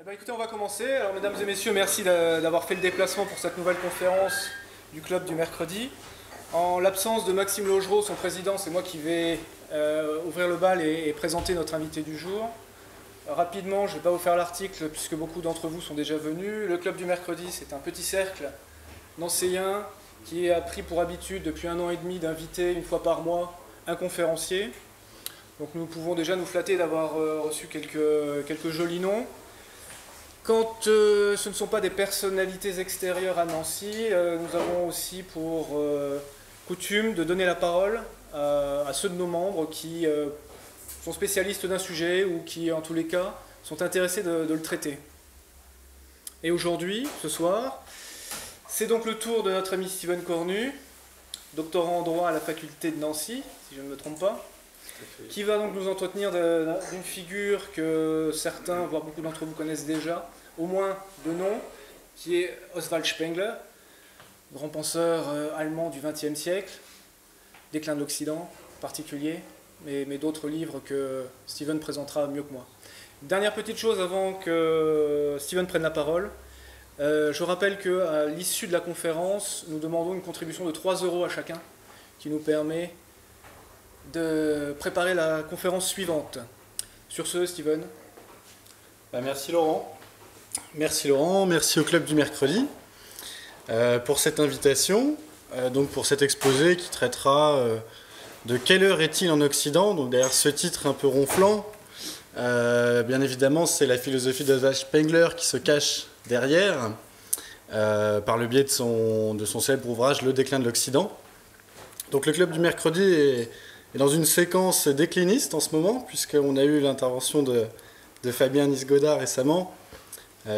Eh ben, écoutez, on va commencer. Alors, mesdames et messieurs, merci d'avoir fait le déplacement pour cette nouvelle conférence du club du mercredi. En l'absence de Maxime Logereau, son président, c'est moi qui vais ouvrir le bal et présenter notre invité du jour. Rapidement, je ne vais pas vous faire l'article puisque beaucoup d'entre vous sont déjà venus. Le club du mercredi, c'est un petit cercle nancéen qui a pris pour habitude depuis 1 an et demi d'inviter une fois par mois un conférencier. Donc nous pouvons déjà nous flatter d'avoir reçu quelques jolis noms. Quand ce ne sont pas des personnalités extérieures à Nancy, nous avons aussi pour coutume de donner la parole à ceux de nos membres qui sont spécialistes d'un sujet ou qui, en tous les cas, sont intéressés de le traiter. Et aujourd'hui, ce soir, c'est donc le tour de notre ami Steven Cornu, doctorant en droit à la faculté de Nancy, si je ne me trompe pas, qui va donc nous entretenir d'une figure que certains, voire beaucoup d'entre vous connaissent déjà, au moins de nom, qui est Oswald Spengler, grand penseur allemand du XXe siècle, Déclin de l'Occident en particulier, mais d'autres livres que Steven présentera mieux que moi. Dernière petite chose avant que Steven prenne la parole. Je rappelle qu'à l'issue de la conférence, nous demandons une contribution de 3 € à chacun, qui nous permet de préparer la conférence suivante. Sur ce, Steven. Merci Laurent. Merci Laurent, merci au Club du Mercredi pour cette invitation, donc pour cet exposé qui traitera de quelle heure est-il en Occident. Donc derrière ce titre un peu ronflant, bien évidemment c'est la philosophie d'Oswald Spengler qui se cache derrière, par le biais de son célèbre ouvrage Le déclin de l'Occident. Donc le Club du Mercredi est dans une séquence décliniste en ce moment, puisqu'on a eu l'intervention de Fabien Nisgoda récemment,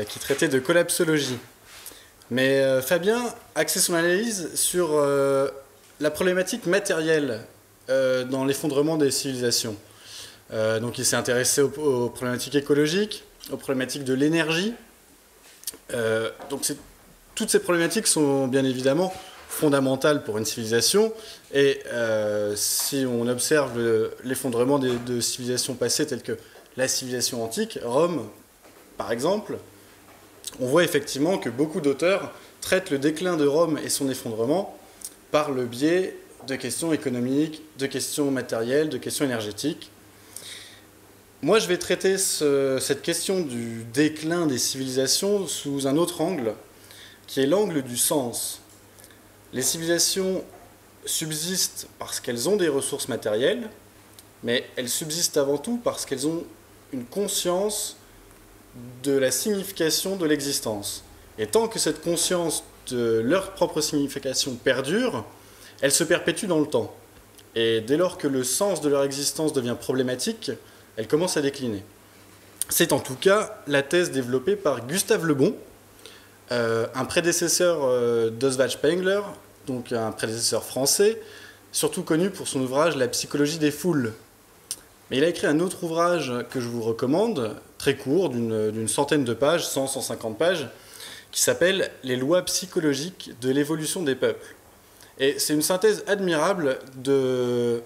qui traitait de collapsologie. Mais Fabien a axé son analyse sur la problématique matérielle dans l'effondrement des civilisations. Donc il s'est intéressé aux problématiques écologiques, aux problématiques de l'énergie. Toutes ces problématiques sont bien évidemment fondamentales pour une civilisation, et si on observe l'effondrement de civilisations passées telles que la civilisation antique, Rome par exemple, on voit effectivement que beaucoup d'auteurs traitent le déclin de Rome et son effondrement par le biais de questions économiques, de questions matérielles, de questions énergétiques. Moi, je vais traiter cette question du déclin des civilisations sous un autre angle, qui est l'angle du sens. Les civilisations subsistent parce qu'elles ont des ressources matérielles, mais elles subsistent avant tout parce qu'elles ont une conscience de la signification de l'existence. Et tant que cette conscience de leur propre signification perdure, elle se perpétue dans le temps. Et dès lors que le sens de leur existence devient problématique, elle commence à décliner. C'est en tout cas la thèse développée par Gustave Le Bon, un prédécesseur d'Oswald Spengler, donc un prédécesseur français, surtout connu pour son ouvrage La psychologie des foules. Mais il a écrit un autre ouvrage que je vous recommande, très court, d'une centaine de pages, 100-150 pages, qui s'appelle « Les lois psychologiques de l'évolution des peuples ». Et c'est une synthèse admirable de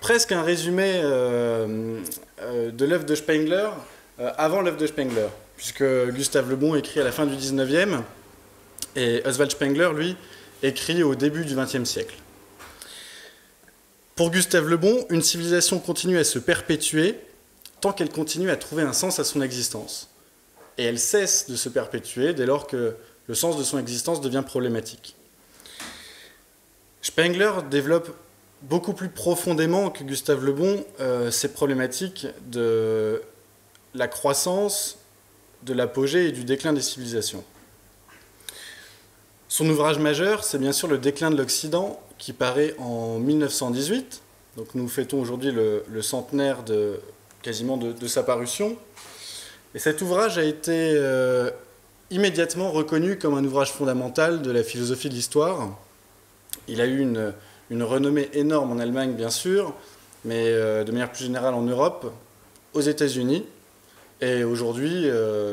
presque un résumé de l'œuvre de Spengler avant l'œuvre de Spengler, puisque Gustave Le Bon écrit à la fin du 19e et Oswald Spengler, lui, écrit au début du 20e siècle. Pour Gustave Le Bon, une civilisation continue à se perpétuer tant qu'elle continue à trouver un sens à son existence. Et elle cesse de se perpétuer dès lors que le sens de son existence devient problématique. Spengler développe beaucoup plus profondément que Gustave Le Bon ces problématiques de la croissance, de l'apogée et du déclin des civilisations. Son ouvrage majeur, c'est bien sûr Le déclin de l'Occident, qui paraît en 1918. Donc nous fêtons aujourd'hui le centenaire quasiment de sa parution. Et cet ouvrage a été immédiatement reconnu comme un ouvrage fondamental de la philosophie de l'histoire. Il a eu une renommée énorme en Allemagne, bien sûr, mais de manière plus générale en Europe, aux États-Unis. Et aujourd'hui,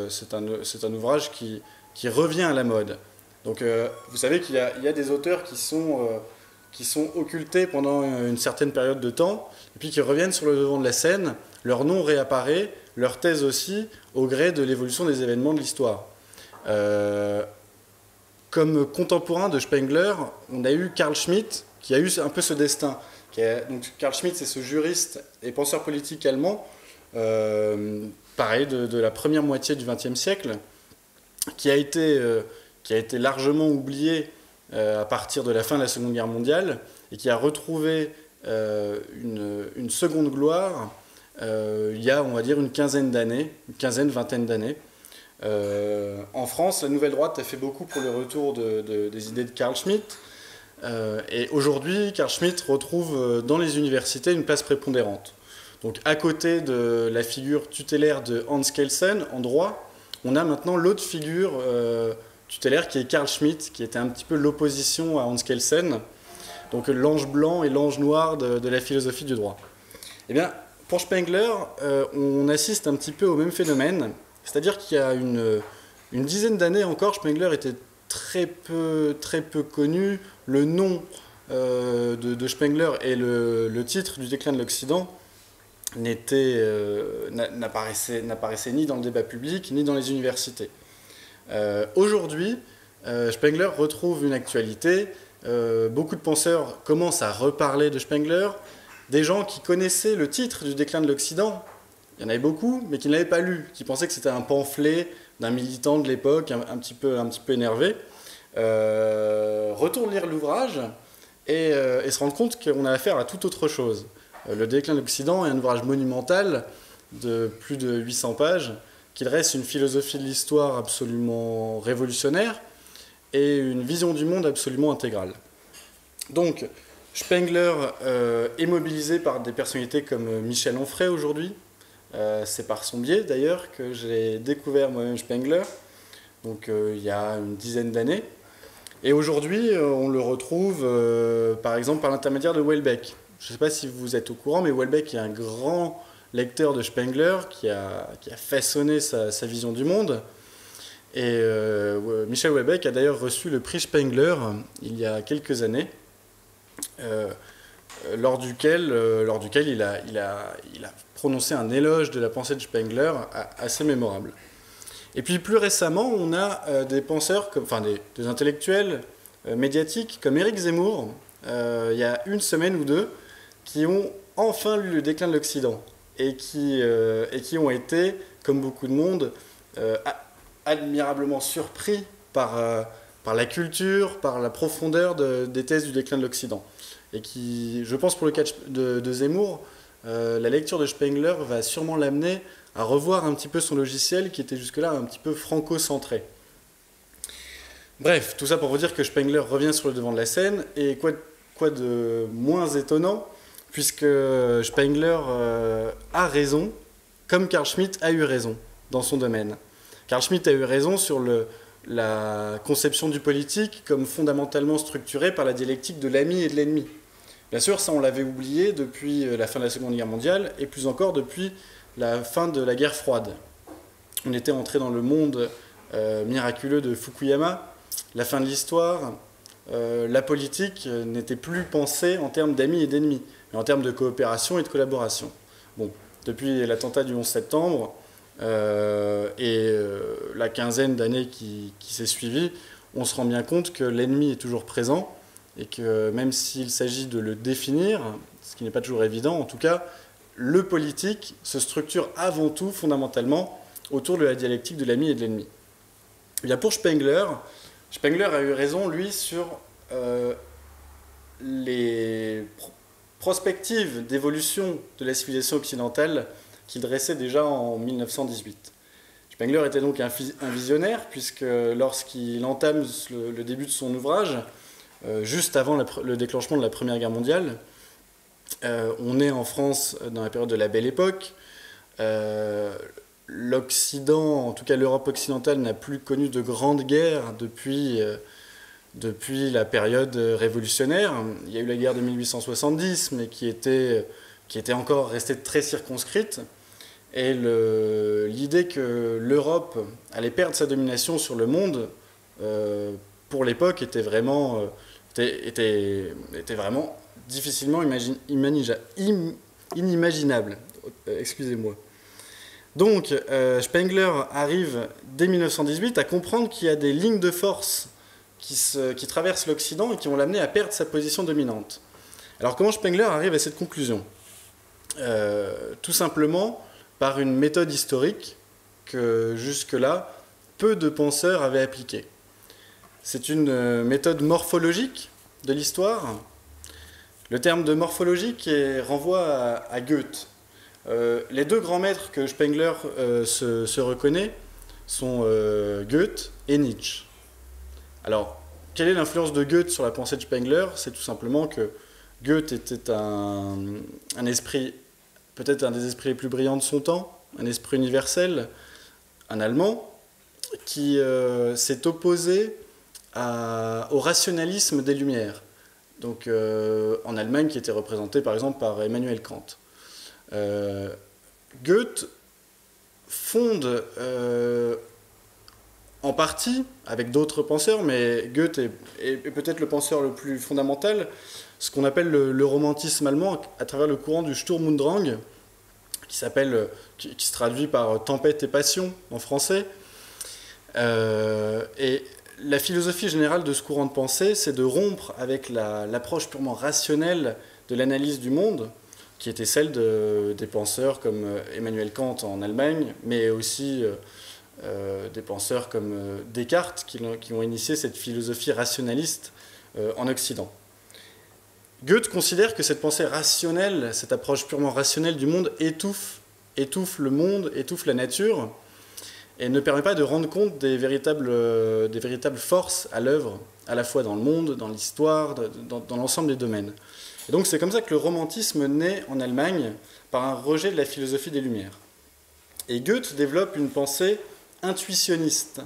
c'est un ouvrage qui revient à la mode. Donc vous savez qu'il y a des auteurs qui sont occultés pendant une certaine période de temps, et puis qui reviennent sur le devant de la scène leur nom réapparaît, leur thèse aussi, au gré de l'évolution des événements de l'histoire. Comme contemporain de Spengler, on a eu Carl Schmitt, qui a eu un peu ce destin. Donc, Carl Schmitt, c'est ce juriste et penseur politique allemand, pareil, de la première moitié du XXe siècle, qui a été largement oublié à partir de la fin de la Seconde Guerre mondiale, et qui a retrouvé une seconde gloire il y a, on va dire, une quinzaine d'années, vingtaine d'années. En France, la Nouvelle Droite a fait beaucoup pour le retour des idées de Carl Schmitt. Et aujourd'hui, Carl Schmitt retrouve dans les universités une place prépondérante. Donc, à côté de la figure tutélaire de Hans Kelsen en droit, on a maintenant l'autre figure tutélaire qui est Carl Schmitt, qui était un petit peu l'opposition à Hans Kelsen, donc l'ange blanc et l'ange noir de la philosophie du droit. Eh bien, pour Spengler, on assiste un petit peu au même phénomène, c'est-à-dire qu'il y a une dizaine d'années encore, Spengler était très peu connu. Le nom de Spengler et le titre du déclin de l'Occident n'apparaissaient ni dans le débat public, ni dans les universités. Aujourd'hui, Spengler retrouve une actualité. Beaucoup de penseurs commencent à reparler de Spengler. Des gens qui connaissaient le titre du déclin de l'Occident, il y en avait beaucoup, mais qui ne l'avaient pas lu, qui pensaient que c'était un pamphlet d'un militant de l'époque, un petit peu énervé, retournent lire l'ouvrage et se rendent compte qu'on a affaire à tout autre chose. Le déclin de l'Occident est un ouvrage monumental de plus de 800 pages qui dresse une philosophie de l'histoire absolument révolutionnaire et une vision du monde absolument intégrale. Donc, Spengler est mobilisé par des personnalités comme Michel Onfray aujourd'hui. C'est par son biais d'ailleurs que j'ai découvert moi-même Spengler, donc il y a une dizaine d'années. Et aujourd'hui, on le retrouve par exemple par l'intermédiaire de Houellebecq. Je ne sais pas si vous êtes au courant, mais Houellebecq est un grand lecteur de Spengler qui a façonné sa vision du monde. Et Michel Houellebecq a d'ailleurs reçu le prix Spengler il y a quelques années, lors duquel il a prononcé un éloge de la pensée de Spengler assez mémorable. Et puis plus récemment, on a des penseurs, des intellectuels médiatiques comme Éric Zemmour, il y a une semaine ou deux, qui ont enfin lu le déclin de l'Occident et qui ont été, comme beaucoup de monde, admirablement surpris par la culture, par la profondeur des thèses du déclin de l'Occident. Et qui, je pense pour le cas de Zemmour, la lecture de Spengler va sûrement l'amener à revoir un petit peu son logiciel qui était jusque-là un petit peu franco-centré. Bref, tout ça pour vous dire que Spengler revient sur le devant de la scène, et quoi de moins étonnant, puisque Spengler a raison, comme Carl Schmitt a eu raison dans son domaine. Carl Schmitt a eu raison sur la conception du politique comme fondamentalement structurée par la dialectique de l'ami et de l'ennemi. Bien sûr, ça on l'avait oublié depuis la fin de la Seconde Guerre mondiale, et plus encore depuis la fin de la guerre froide. On était entré dans le monde miraculeux de Fukuyama, la fin de l'histoire. La politique n'était plus pensée en termes d'amis et d'ennemis, mais en termes de coopération et de collaboration. Bon, depuis l'attentat du 11 septembre et la quinzaine d'années qui s'est suivie, on se rend bien compte que l'ennemi est toujours présent et que même s'il s'agit de le définir, ce qui n'est pas toujours évident, en tout cas, le politique se structure avant tout, fondamentalement, autour de la dialectique de l'ami et de l'ennemi. Eh bien, pour Spengler a eu raison, lui, sur les prospectives d'évolution de la civilisation occidentale qu'il dressait déjà en 1918. Spengler était donc un visionnaire, puisque lorsqu'il entame le début de son ouvrage, juste avant le déclenchement de la Première Guerre mondiale, on est en France dans la période de la Belle Époque. L'Occident, en tout cas l'Europe occidentale, n'a plus connu de grandes guerres depuis la période révolutionnaire. Il y a eu la guerre de 1870, mais qui était encore restée très circonscrite. Et l'idée que l'Europe allait perdre sa domination sur le monde, pour l'époque, était vraiment difficilement inimaginable. excusez-moi. Donc, Spengler arrive dès 1918 à comprendre qu'il y a des lignes de force qui traversent l'Occident et qui vont l'amener à perdre sa position dominante. Alors, comment Spengler arrive à cette conclusion ? Tout simplement par une méthode historique que jusque-là, peu de penseurs avaient appliquée. C'est une méthode morphologique de l'histoire. Le terme de morphologique renvoie à Goethe. Les deux grands maîtres que Spengler se reconnaît sont Goethe et Nietzsche. Alors, quelle est l'influence de Goethe sur la pensée de Spengler ? C'est tout simplement que Goethe était un esprit, peut-être un des esprits les plus brillants de son temps, un esprit universel, un Allemand, qui s'est opposé au rationalisme des Lumières. Donc, en Allemagne, qui était représenté par exemple par Emmanuel Kant. Goethe fonde en partie, avec d'autres penseurs, mais Goethe est peut-être le penseur le plus fondamental, ce qu'on appelle le romantisme allemand à travers le courant du Sturm und Drang, qui se traduit par tempête et passion en français. Et la philosophie générale de ce courant de pensée, c'est de rompre avec l'approche purement rationnelle de l'analyse du monde, qui était celle des penseurs comme Emmanuel Kant en Allemagne, mais aussi des penseurs comme Descartes, qui ont initié cette philosophie rationaliste en Occident. Goethe considère que cette pensée rationnelle, cette approche purement rationnelle du monde étouffe le monde, étouffe la nature, et ne permet pas de rendre compte des véritables forces à l'œuvre, à la fois dans le monde, dans l'histoire, dans l'ensemble des domaines. Et donc c'est comme ça que le romantisme naît en Allemagne par un rejet de la philosophie des Lumières. Et Goethe développe une pensée intuitionniste.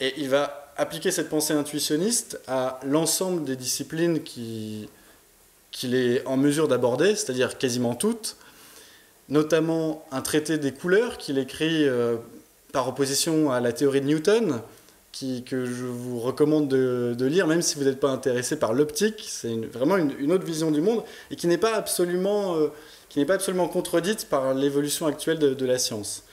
Et il va appliquer cette pensée intuitionniste à l'ensemble des disciplines qu'il est en mesure d'aborder, c'est-à-dire quasiment toutes, notamment un traité des couleurs qu'il écrit par opposition à la théorie de Newton, que je vous recommande de lire, même si vous n'êtes pas intéressé par l'optique. C'est vraiment une autre vision du monde, et qui n'est pas absolument contredite par l'évolution actuelle de la science.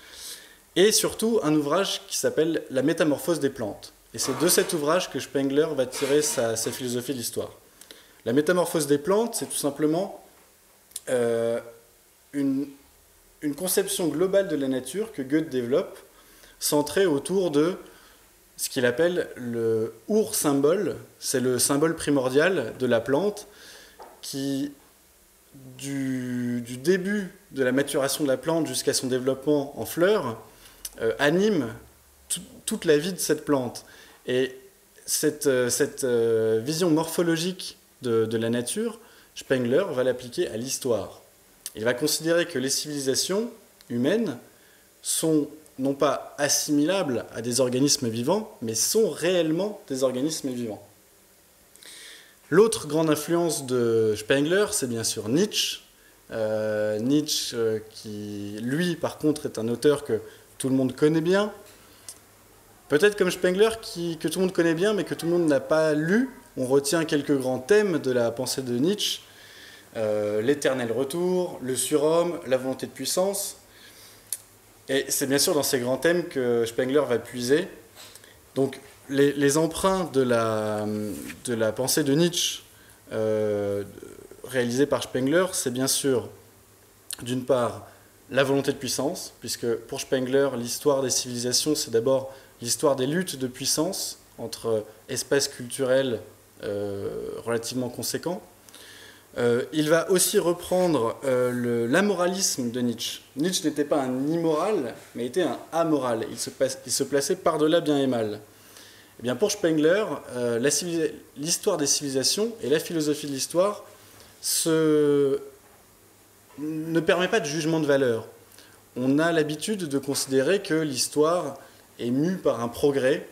Et surtout, un ouvrage qui s'appelle « La métamorphose des plantes ». Et c'est de cet ouvrage que Spengler va tirer sa philosophie de l'histoire. La métamorphose des plantes, c'est tout simplement une conception globale de la nature que Goethe développe, centrée autour de ce qu'il appelle le Ur-symbole. C'est le symbole primordial de la plante qui, du début de la maturation de la plante jusqu'à son développement en fleurs, anime toute la vie de cette plante. Et cette vision morphologique de la nature, Spengler va l'appliquer à l'histoire. Il va considérer que les civilisations humaines sont non pas assimilables à des organismes vivants, mais sont réellement des organismes vivants. L'autre grande influence de Spengler, c'est bien sûr Nietzsche. Nietzsche, qui, lui, par contre, est un auteur que tout le monde connaît bien. Peut-être comme Spengler, que tout le monde connaît bien, mais que tout le monde n'a pas lu. On retient quelques grands thèmes de la pensée de Nietzsche. L'éternel retour, le surhomme, la volonté de puissance. Et c'est bien sûr dans ces grands thèmes que Spengler va puiser. Donc les emprunts de la pensée de Nietzsche réalisés par Spengler, c'est bien sûr, d'une part, la volonté de puissance, puisque pour Spengler, l'histoire des civilisations, c'est d'abord l'histoire des luttes de puissance entre espaces culturels relativement conséquents. Il va aussi reprendre l'amoralisme de Nietzsche. Nietzsche n'était pas un immoral, mais était un amoral. Il se plaçait par-delà bien et mal. Et bien pour Spengler, l'histoire des civilisations et la philosophie de l'histoire ne permet pas de jugement de valeur. On a l'habitude de considérer que l'histoire est mue par un progrès.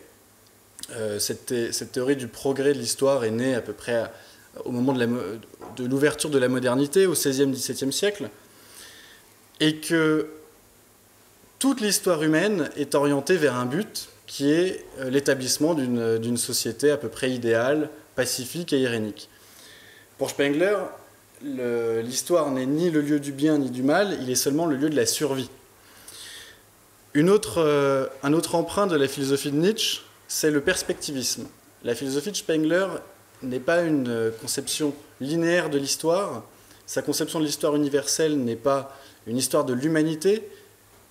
Cette théorie du progrès de l'histoire est née à peu près au moment de l'ouverture de la modernité, au XVIe, XVIIe siècle, et que toute l'histoire humaine est orientée vers un but qui est l'établissement d'une société à peu près idéale, pacifique et irénique. Pour Spengler, l'histoire n'est ni le lieu du bien ni du mal, il est seulement le lieu de la survie. Un autre emprunt de la philosophie de Nietzsche, c'est le perspectivisme. La philosophie de Spengler n'est pas une conception linéaire de l'histoire. Sa conception de l'histoire universelle n'est pas une histoire de l'humanité,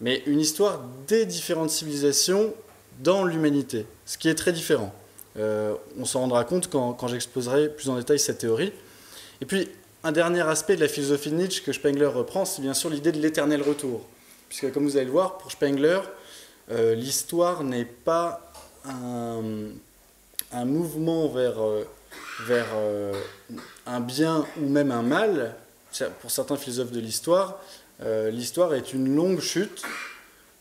mais une histoire des différentes civilisations dans l'humanité, ce qui est très différent. On s'en rendra compte quand j'exposerai plus en détail cette théorie. Et puis, un dernier aspect de la philosophie de Nietzsche que Spengler reprend, c'est bien sûr l'idée de l'éternel retour. Puisque, comme vous allez le voir, pour Spengler, l'histoire n'est pas un mouvement vers un bien ou même un mal. Pour certains philosophes de l'histoire, l'histoire est une longue chute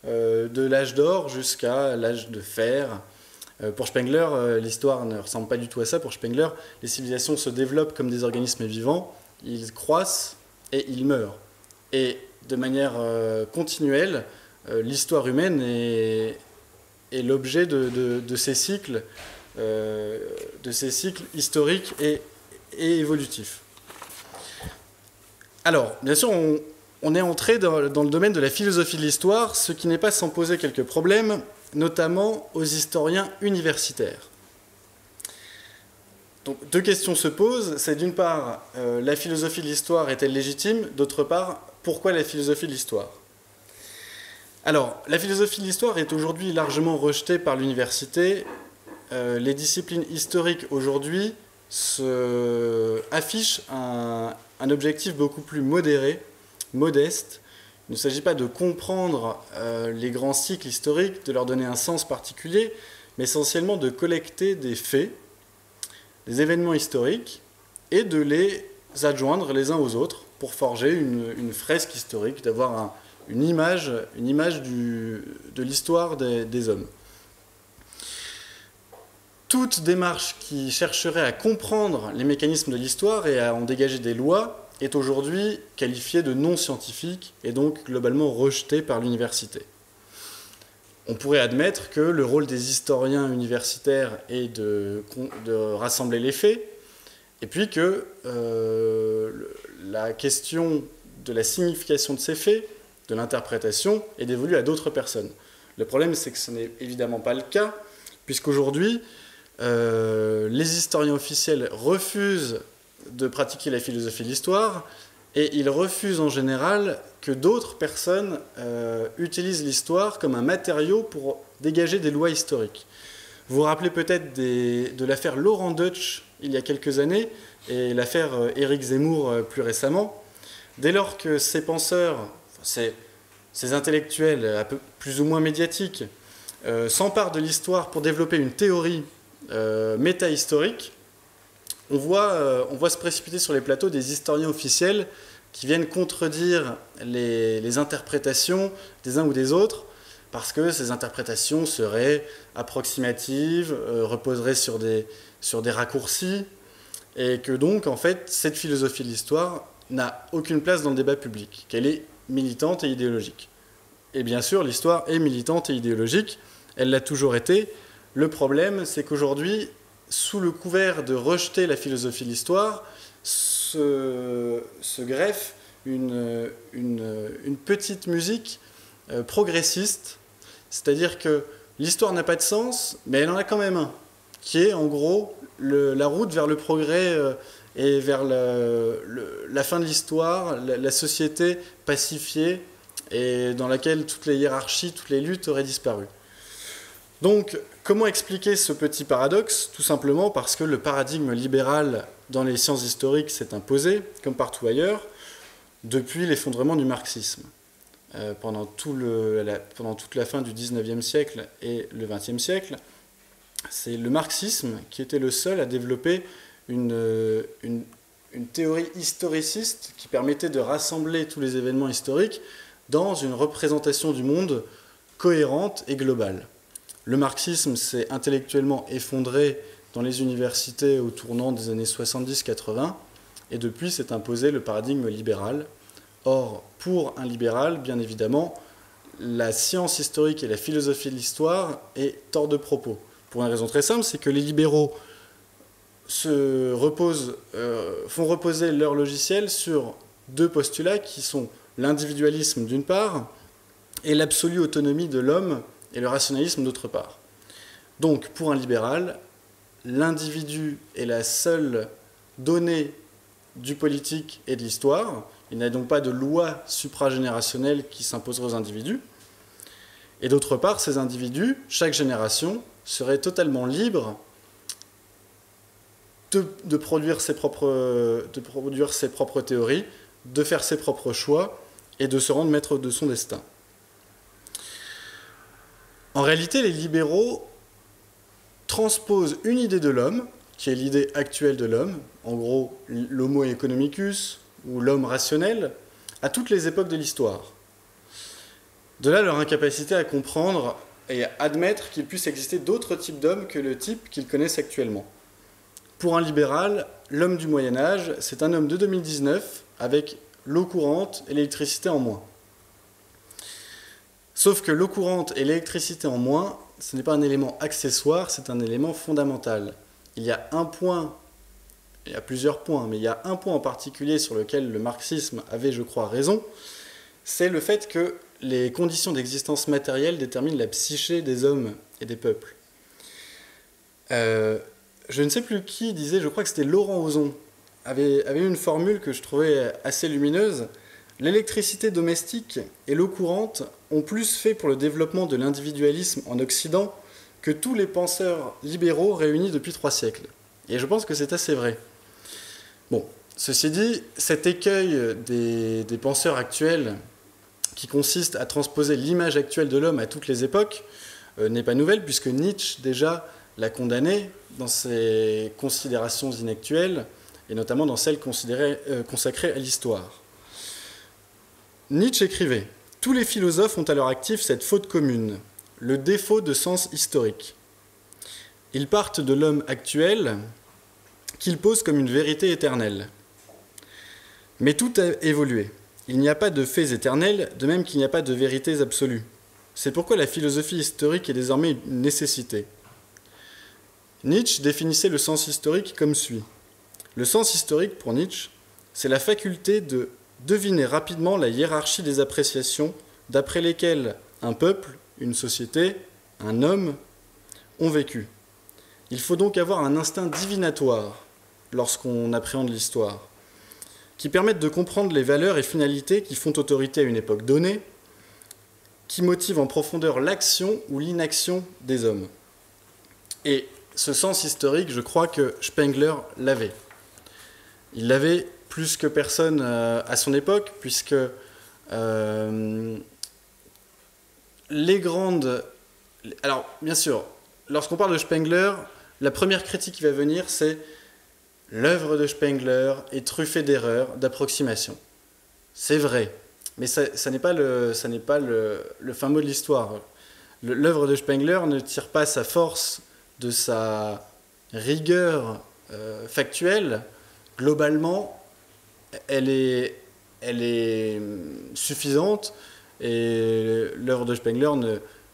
de l'âge d'or jusqu'à l'âge de fer. Pour Spengler, l'histoire ne ressemble pas du tout à ça. Pour Spengler, les civilisations se développent comme des organismes vivants, ils croissent et ils meurent. Et de manière continuelle, l'histoire humaine est l'objet de ces cycles historiques et évolutifs. Alors, bien sûr, on est entré dans le domaine de la philosophie de l'histoire, ce qui n'est pas sans poser quelques problèmes, notamment aux historiens universitaires. Donc, deux questions se posent. C'est d'une part, la philosophie de l'histoire est-elle légitime? D'autre part, pourquoi la philosophie de l'histoire? Alors, la philosophie de l'histoire est aujourd'hui largement rejetée par l'université. Les disciplines historiques aujourd'hui affichent un objectif beaucoup plus modéré, modeste. Il ne s'agit pas de comprendre les grands cycles historiques, de leur donner un sens particulier, mais essentiellement de collecter des faits, des événements historiques, et de les adjoindre les uns aux autres pour forger une fresque historique, d'avoir une image de l'histoire des hommes. Toute démarche qui chercherait à comprendre les mécanismes de l'histoire et à en dégager des lois est aujourd'hui qualifiée de non scientifique et donc globalement rejetée par l'université. On pourrait admettre que le rôle des historiens universitaires est de rassembler les faits, et puis que la question de la signification de ces faits, de l'interprétation, est dévolue à d'autres personnes. Le problème, c'est que ce n'est évidemment pas le cas, puisqu'aujourd'hui, les historiens officiels refusent de pratiquer la philosophie de l'histoire, et ils refusent en général que d'autres personnes utilisent l'histoire comme un matériau pour dégager des lois historiques. Vous vous rappelez peut-être de l'affaire Laurent Deutsch il y a quelques années, et l'affaire Éric Zemmour plus récemment. Dès lors que ces penseurs, ces intellectuels un peu plus ou moins médiatiques, s'emparent de l'histoire pour développer une théorie métahistorique, on voit se précipiter sur les plateaux des historiens officiels qui viennent contredire les interprétations des uns ou des autres, parce que ces interprétations seraient approximatives, reposeraient sur des raccourcis, et que donc, en fait, cette philosophie de l'histoire n'a aucune place dans le débat public, qu'elle est militante et idéologique. Et bien sûr, l'histoire est militante et idéologique, elle l'a toujours été. Le problème, c'est qu'aujourd'hui, sous le couvert de rejeter la philosophie de l'histoire, se greffe une petite musique progressiste, c'est-à-dire que l'histoire n'a pas de sens, mais elle en a quand même un, qui est en gros la route vers le progrès et vers la fin de l'histoire, la société pacifiée et dans laquelle toutes les hiérarchies, toutes les luttes auraient disparu. Donc, comment expliquer ce petit paradoxe? Tout simplement parce que le paradigme libéral dans les sciences historiques s'est imposé, comme partout ailleurs, depuis l'effondrement du marxisme. Pendant toute la fin du XIXe siècle et le XXe siècle, c'est le marxisme qui était le seul à développer une théorie historiciste qui permettait de rassembler tous les événements historiques dans une représentation du monde cohérente et globale. Le marxisme s'est intellectuellement effondré dans les universités au tournant des années 70-80, et depuis s'est imposé le paradigme libéral. Or, pour un libéral, bien évidemment, la science historique et la philosophie de l'histoire est hors de propos. Pour une raison très simple, c'est que les libéraux font reposer leur logiciel sur deux postulats qui sont l'individualisme d'une part et l'absolue autonomie de l'homme et le rationalisme d'autre part. Donc, pour un libéral, l'individu est la seule donnée du politique et de l'histoire. Il n'y a donc pas de loi supragénérationnelle qui s'imposerait aux individus. Et d'autre part, ces individus, chaque génération, seraient totalement libres de produire ses propres théories, de faire ses propres choix et de se rendre maître de son destin. En réalité, les libéraux transposent une idée de l'homme, qui est l'idée actuelle de l'homme, en gros l'homo economicus ou l'homme rationnel, à toutes les époques de l'histoire. De là leur incapacité à comprendre et à admettre qu'il puisse exister d'autres types d'hommes que le type qu'ils connaissent actuellement. Pour un libéral, l'homme du Moyen-Âge, c'est un homme de 2019 avec l'eau courante et l'électricité en moins. Sauf que l'eau courante et l'électricité en moins, ce n'est pas un élément accessoire, c'est un élément fondamental. Il y a un point, il y a plusieurs points, mais il y a un point en particulier sur lequel le marxisme avait, je crois, raison, c'est le fait que les conditions d'existence matérielle déterminent la psyché des hommes et des peuples. Je ne sais plus qui disait, je crois que c'était Laurent Ozon, avait une formule que je trouvais assez lumineuse. L'électricité domestique et l'eau courante ont plus fait pour le développement de l'individualisme en Occident que tous les penseurs libéraux réunis depuis 3 siècles. Et je pense que c'est assez vrai. Bon, ceci dit, cet écueil des penseurs actuels qui consiste à transposer l'image actuelle de l'homme à toutes les époques n'est pas nouvelle, puisque Nietzsche déjà l'a condamné dans ses considérations inactuelles, et notamment dans celles consacrées à l'histoire. Nietzsche écrivait « Tous les philosophes ont à leur actif cette faute commune, le défaut de sens historique. Ils partent de l'homme actuel qu'ils posent comme une vérité éternelle. Mais tout a évolué. Il n'y a pas de faits éternels, de même qu'il n'y a pas de vérités absolues. C'est pourquoi la philosophie historique est désormais une nécessité. » Nietzsche définissait le sens historique comme suit. Le sens historique, pour Nietzsche, c'est la faculté de deviner rapidement la hiérarchie des appréciations d'après lesquelles un peuple, une société, un homme ont vécu. Il faut donc avoir un instinct divinatoire lorsqu'on appréhende l'histoire, qui permette de comprendre les valeurs et finalités qui font autorité à une époque donnée, qui motivent en profondeur l'action ou l'inaction des hommes. Et ce sens historique, je crois que Spengler l'avait. Il l'avait plus que personne à son époque, puisque les grandes... Alors, bien sûr, lorsqu'on parle de Spengler, la première critique qui va venir, c'est l'œuvre de Spengler est truffée d'erreurs, d'approximations. C'est vrai, mais ça n'est pas le fin mot de l'histoire. L'œuvre de Spengler ne tire pas sa force de sa rigueur factuelle. Globalement, elle est suffisante, et l'œuvre de Spengler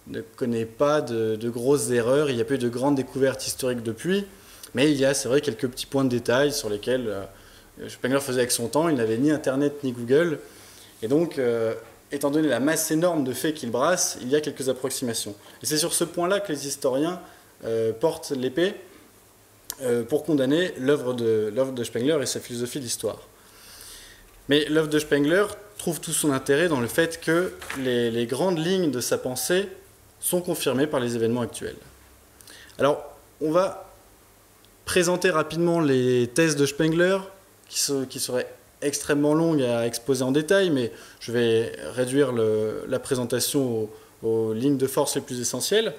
ne connaît pas de grosses erreurs. Il n'y a pas eu de grandes découvertes historiques depuis, mais il y a, c'est vrai, quelques petits points de détail sur lesquels Spengler faisait avec son temps. Il n'avait ni Internet ni Google, et donc, étant donné la masse énorme de faits qu'il brasse, il y a quelques approximations. Et c'est sur ce point-là que les historiens portent l'épée pour condamner l'œuvre de Spengler et sa philosophie de l'histoire. Mais l'œuvre de Spengler trouve tout son intérêt dans le fait que les grandes lignes de sa pensée sont confirmées par les événements actuels. Alors, on va présenter rapidement les thèses de Spengler, qui seraient extrêmement longues à exposer en détail, mais je vais réduire la présentation aux lignes de force les plus essentielles.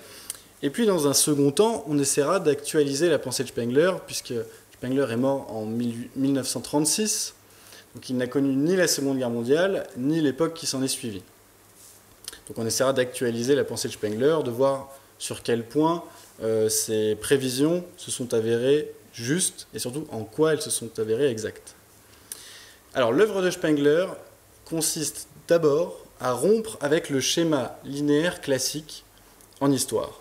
Et puis, dans un second temps, on essaiera d'actualiser la pensée de Spengler, puisque Spengler est mort en 1936, donc il n'a connu ni la Seconde Guerre mondiale, ni l'époque qui s'en est suivie. Donc on essaiera d'actualiser la pensée de Spengler, de voir sur quel point ses prévisions se sont avérées justes, et surtout en quoi elles se sont avérées exactes. Alors, l'œuvre de Spengler consiste d'abord à rompre avec le schéma linéaire classique en histoire.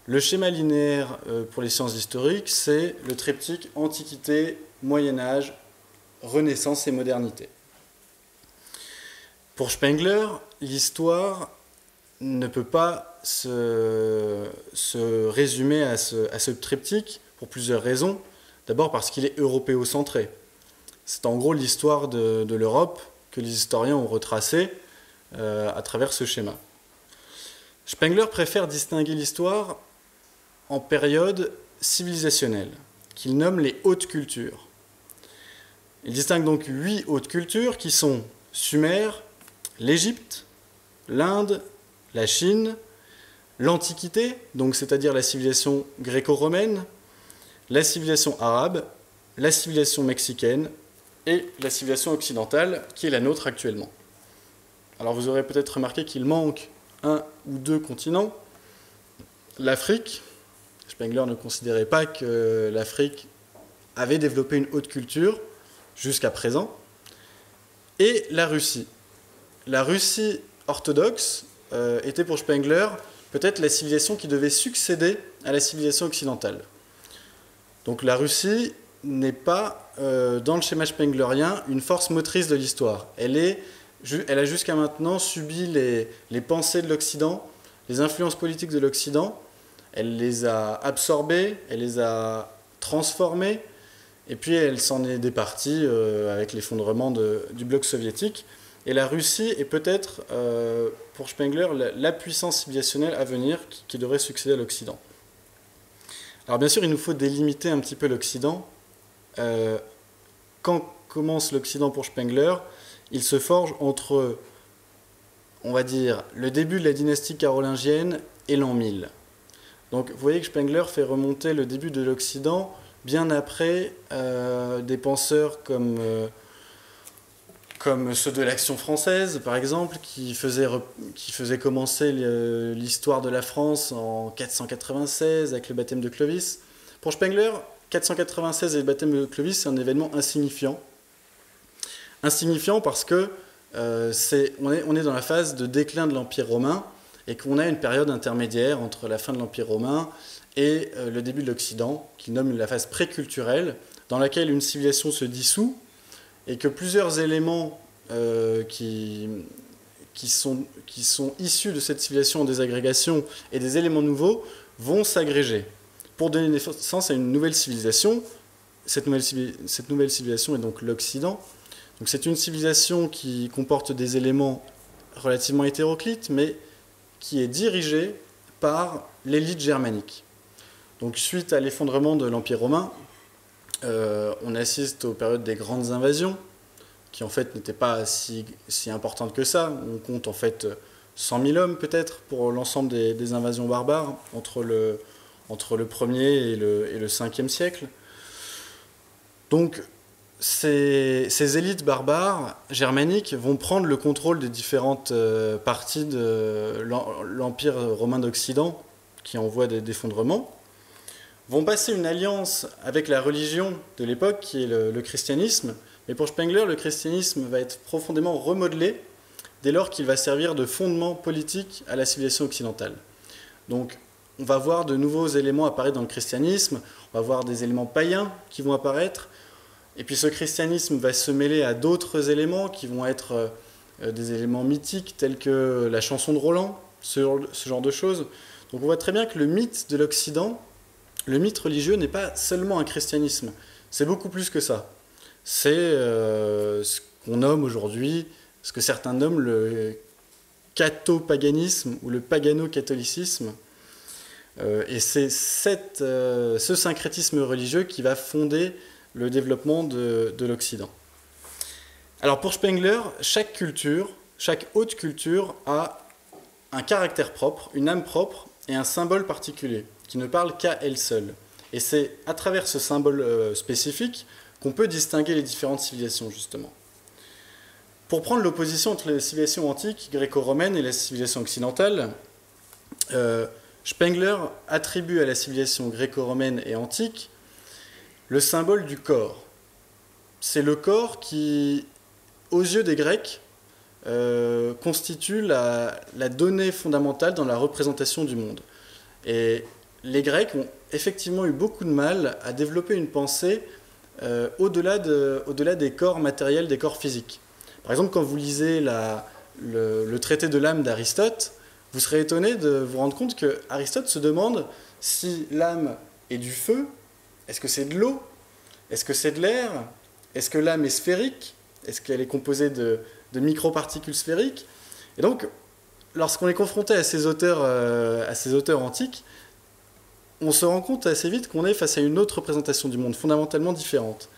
Le schéma linéaire pour les sciences historiques, c'est le triptyque Antiquité, Moyen-Âge, Renaissance et modernité. Pour Spengler, l'histoire ne peut pas se résumer à ce triptyque pour plusieurs raisons. D'abord parce qu'il est européocentré. C'est en gros l'histoire de l'Europe que les historiens ont retracée à travers ce schéma. Spengler préfère distinguer l'histoire en périodes civilisationnelles, qu'il nomme les hautes cultures. Il distingue donc 8 hautes cultures qui sont Sumer, l'Égypte, l'Inde, la Chine, l'Antiquité, donc c'est-à-dire la civilisation gréco-romaine, la civilisation arabe, la civilisation mexicaine et la civilisation occidentale qui est la nôtre actuellement. Alors vous aurez peut-être remarqué qu'il manque un ou deux continents. L'Afrique, Spengler ne considérait pas que l'Afrique avait développé une haute culture jusqu'à présent, et la Russie. La Russie orthodoxe était pour Spengler peut-être la civilisation qui devait succéder à la civilisation occidentale. Donc la Russie n'est pas, dans le schéma spenglerien, une force motrice de l'histoire. Elle a jusqu'à maintenant subi les pensées de l'Occident, les influences politiques de l'Occident. Elle les a absorbées, elle les a transformées, et puis elle s'en est départie avec l'effondrement du bloc soviétique. Et la Russie est peut-être, pour Spengler, la puissance civilisationnelle à venir qui devrait succéder à l'Occident. Alors bien sûr, il nous faut délimiter un petit peu l'Occident. Quand commence l'Occident pour Spengler, il se forge entre, on va dire, le début de la dynastie carolingienne et l'an 1000. Donc vous voyez que Spengler fait remonter le début de l'Occident bien après des penseurs comme ceux de l'Action française, par exemple, qui faisaient commencer l'histoire de la France en 496 avec le baptême de Clovis. Pour Spengler, 496 et le baptême de Clovis, c'est un événement insignifiant. Insignifiant parce que on est dans la phase de déclin de l'Empire romain et qu'on a une période intermédiaire entre la fin de l'Empire romain et le début de l'Occident, qu'il nomme la phase préculturelle, dans laquelle une civilisation se dissout et que plusieurs éléments qui sont issus de cette civilisation en désagrégation et des éléments nouveaux vont s'agréger pour donner naissance à une nouvelle civilisation. Cette nouvelle civilisation est donc l'Occident. Donc c'est une civilisation qui comporte des éléments relativement hétéroclites, mais qui est dirigée par l'élite germanique. Donc suite à l'effondrement de l'Empire romain, on assiste aux périodes des grandes invasions, qui en fait n'étaient pas si importantes que ça. On compte en fait 100 000 hommes peut-être pour l'ensemble des invasions barbares entre le 1er et le 5e siècle. Donc ces élites barbares germaniques vont prendre le contrôle des différentes parties de l'Empire romain d'Occident qui est en voie d'effondrement, vont passer une alliance avec la religion de l'époque qui est le christianisme. Mais pour Spengler, le christianisme va être profondément remodelé dès lors qu'il va servir de fondement politique à la civilisation occidentale. Donc on va voir de nouveaux éléments apparaître dans le christianisme, on va voir des éléments païens qui vont apparaître, et puis ce christianisme va se mêler à d'autres éléments qui vont être des éléments mythiques tels que la chanson de Roland, ce genre de choses. Donc on voit très bien que le mythe de l'Occident, le mythe religieux n'est pas seulement un christianisme, c'est beaucoup plus que ça. C'est ce qu'on nomme aujourd'hui, ce que certains nomment le catho-paganisme ou le pagano-catholicisme. Et c'est ce syncrétisme religieux qui va fonder le développement de l'Occident. Alors pour Spengler, chaque culture, chaque haute culture a un caractère propre, une âme propre et un symbole particulier qui ne parle qu'à elle seule. Et c'est à travers ce symbole spécifique qu'on peut distinguer les différentes civilisations, justement. Pour prendre l'opposition entre les civilisations antiques, gréco-romaines et la civilisation occidentale, Spengler attribue à la civilisation gréco-romaine et antique le symbole du corps. C'est le corps qui, aux yeux des Grecs, constitue la donnée fondamentale dans la représentation du monde. Et les Grecs ont effectivement eu beaucoup de mal à développer une pensée au-delà des corps matériels, des corps physiques. Par exemple, quand vous lisez le traité de l'âme d'Aristote, vous serez étonné de vous rendre compte que Aristote se demande si l'âme est du feu, est-ce que c'est de l'eau, est-ce que c'est de l'air, est-ce que l'âme est sphérique, est-ce qu'elle est composée de microparticules sphériques. Et donc, lorsqu'on est confronté à ces auteurs antiques, on se rend compte assez vite qu'on est face à une autre représentation du monde, fondamentalement différente.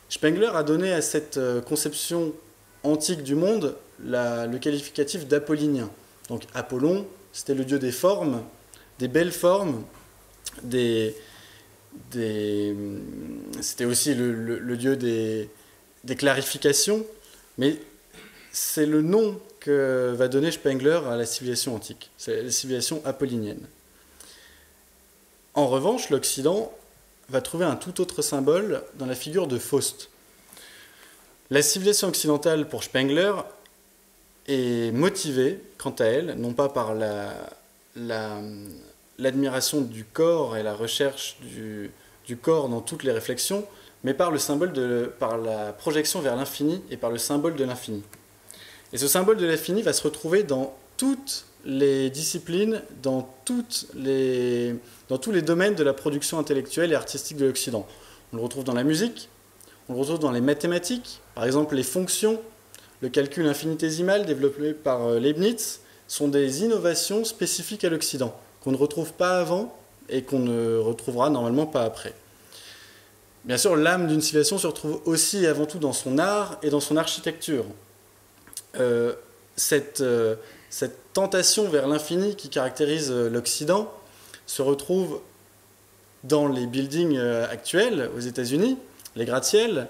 Spengler a donné à cette conception antique du monde le qualificatif d'apollinien. Donc Apollon, c'était le dieu des formes, des belles formes, c'était aussi le dieu des clarifications, mais c'est le nom que va donner Spengler à la civilisation antique, c'est la civilisation apollinienne. En revanche, l'Occident va trouver un tout autre symbole dans la figure de Faust. La civilisation occidentale, pour Spengler, est motivée, quant à elle, non pas par l'admiration du corps et la recherche du corps dans toutes les réflexions, mais par par la projection vers l'infini et par le symbole de l'infini. Et ce symbole de l'infini va se retrouver dans toutes les disciplines, dans tous les domaines de la production intellectuelle et artistique de l'Occident. On le retrouve dans la musique, on le retrouve dans les mathématiques, par exemple les fonctions, le calcul infinitésimal développé par Leibniz, sont des innovations spécifiques à l'Occident, qu'on ne retrouve pas avant et qu'on ne retrouvera normalement pas après. Bien sûr, l'âme d'une civilisation se retrouve aussi et avant tout dans son art et dans son architecture. Cette tentation vers l'infini qui caractérise l'Occident se retrouve dans les buildings actuels aux États-Unis, les gratte-ciels,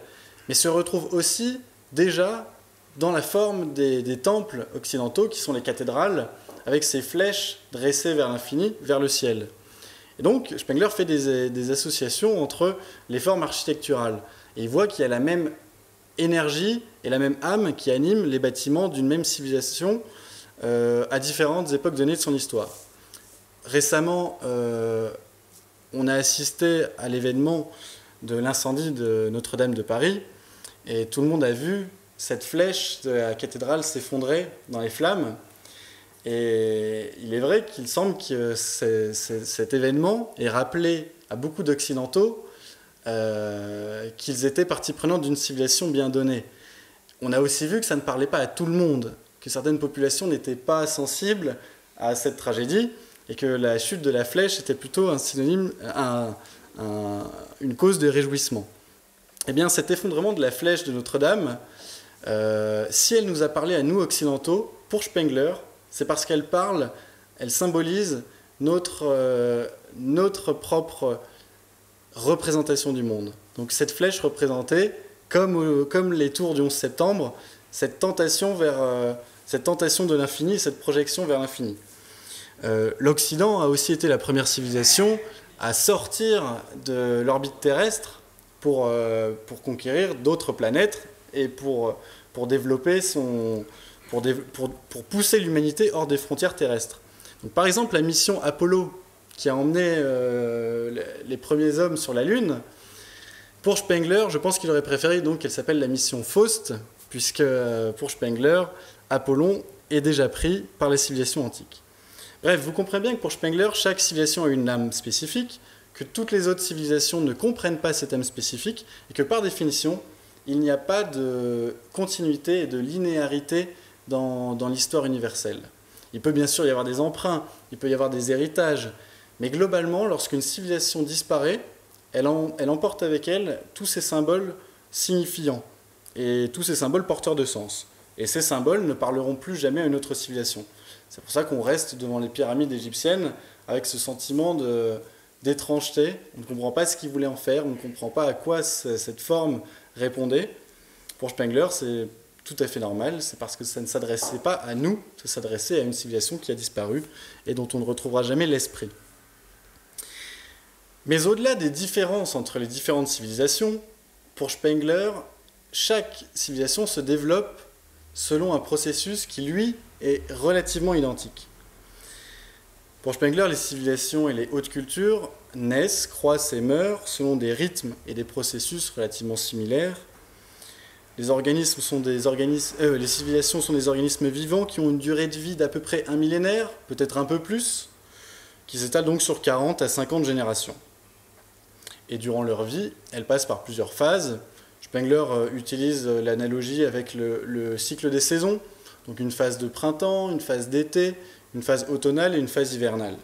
mais se retrouve aussi déjà dans la forme des temples occidentaux qui sont les cathédrales, avec ces flèches dressées vers l'infini, vers le ciel. Et donc, Spengler fait des associations entre les formes architecturales. Et il voit qu'il y a la même énergie et la même âme qui anime les bâtiments d'une même civilisation à différentes époques données de son histoire. Récemment, on a assisté à l'événement de l'incendie de Notre-Dame de Paris, et tout le monde a vu cette flèche de la cathédrale s'effondrer dans les flammes. Et il est vrai qu'il semble que cet événement ait rappelé à beaucoup d'Occidentaux qu'ils étaient partie prenante d'une civilisation bien donnée. On a aussi vu que ça ne parlait pas à tout le monde, que certaines populations n'étaient pas sensibles à cette tragédie, et que la chute de la flèche était plutôt un synonyme, une cause de réjouissement. Eh bien, cet effondrement de la flèche de Notre-Dame, si elle nous a parlé à nous occidentaux, pour Spengler, c'est parce qu'elle symbolise notre propre représentation du monde. Donc cette flèche représentait, comme les tours du 11 septembre, cette tentation de l'infini, cette projection vers l'infini. L'Occident a aussi été la première civilisation à sortir de l'orbite terrestre pour conquérir d'autres planètes et pour développer pour pousser l'humanité hors des frontières terrestres. Donc, par exemple, la mission Apollo, qui a emmené les premiers hommes sur la Lune, pour Spengler, je pense qu'il aurait préféré donc qu'elle s'appelle la mission Faust, puisque pour Spengler, Apollon est déjà pris par les civilisations antiques. Bref, vous comprenez bien que pour Spengler, chaque civilisation a une âme spécifique, que toutes les autres civilisations ne comprennent pas cette âme spécifique, et que par définition, il n'y a pas de continuité et de linéarité dans l'histoire universelle. Il peut bien sûr y avoir des emprunts, il peut y avoir des héritages, mais globalement, lorsqu'une civilisation disparaît, elle emporte avec elle tous ces symboles signifiants et tous ces symboles porteurs de sens. Et ces symboles ne parleront plus jamais à une autre civilisation. C'est pour ça qu'on reste devant les pyramides égyptiennes avec ce sentiment d'étrangeté. On ne comprend pas ce qu'ils voulaient en faire, on ne comprend pas à quoi cette forme répondait. Pour Spengler, c'est tout à fait normal, c'est parce que ça ne s'adressait pas à nous, ça s'adressait à une civilisation qui a disparu et dont on ne retrouvera jamais l'esprit. Mais au-delà des différences entre les différentes civilisations, pour Spengler, chaque civilisation se développe selon un processus qui, lui, est relativement identique. Pour Spengler, les civilisations et les hautes cultures naissent, croissent et meurent selon des rythmes et des processus relativement similaires. Les civilisations sont des organismes vivants qui ont une durée de vie d'à peu près un millénaire, peut-être un peu plus, qui s'étalent donc sur 40 à 50 générations. Et durant leur vie, elles passent par plusieurs phases. Spengler utilise l'analogie avec le cycle des saisons, donc une phase de printemps, une phase d'été, une phase automnale et une phase hivernale.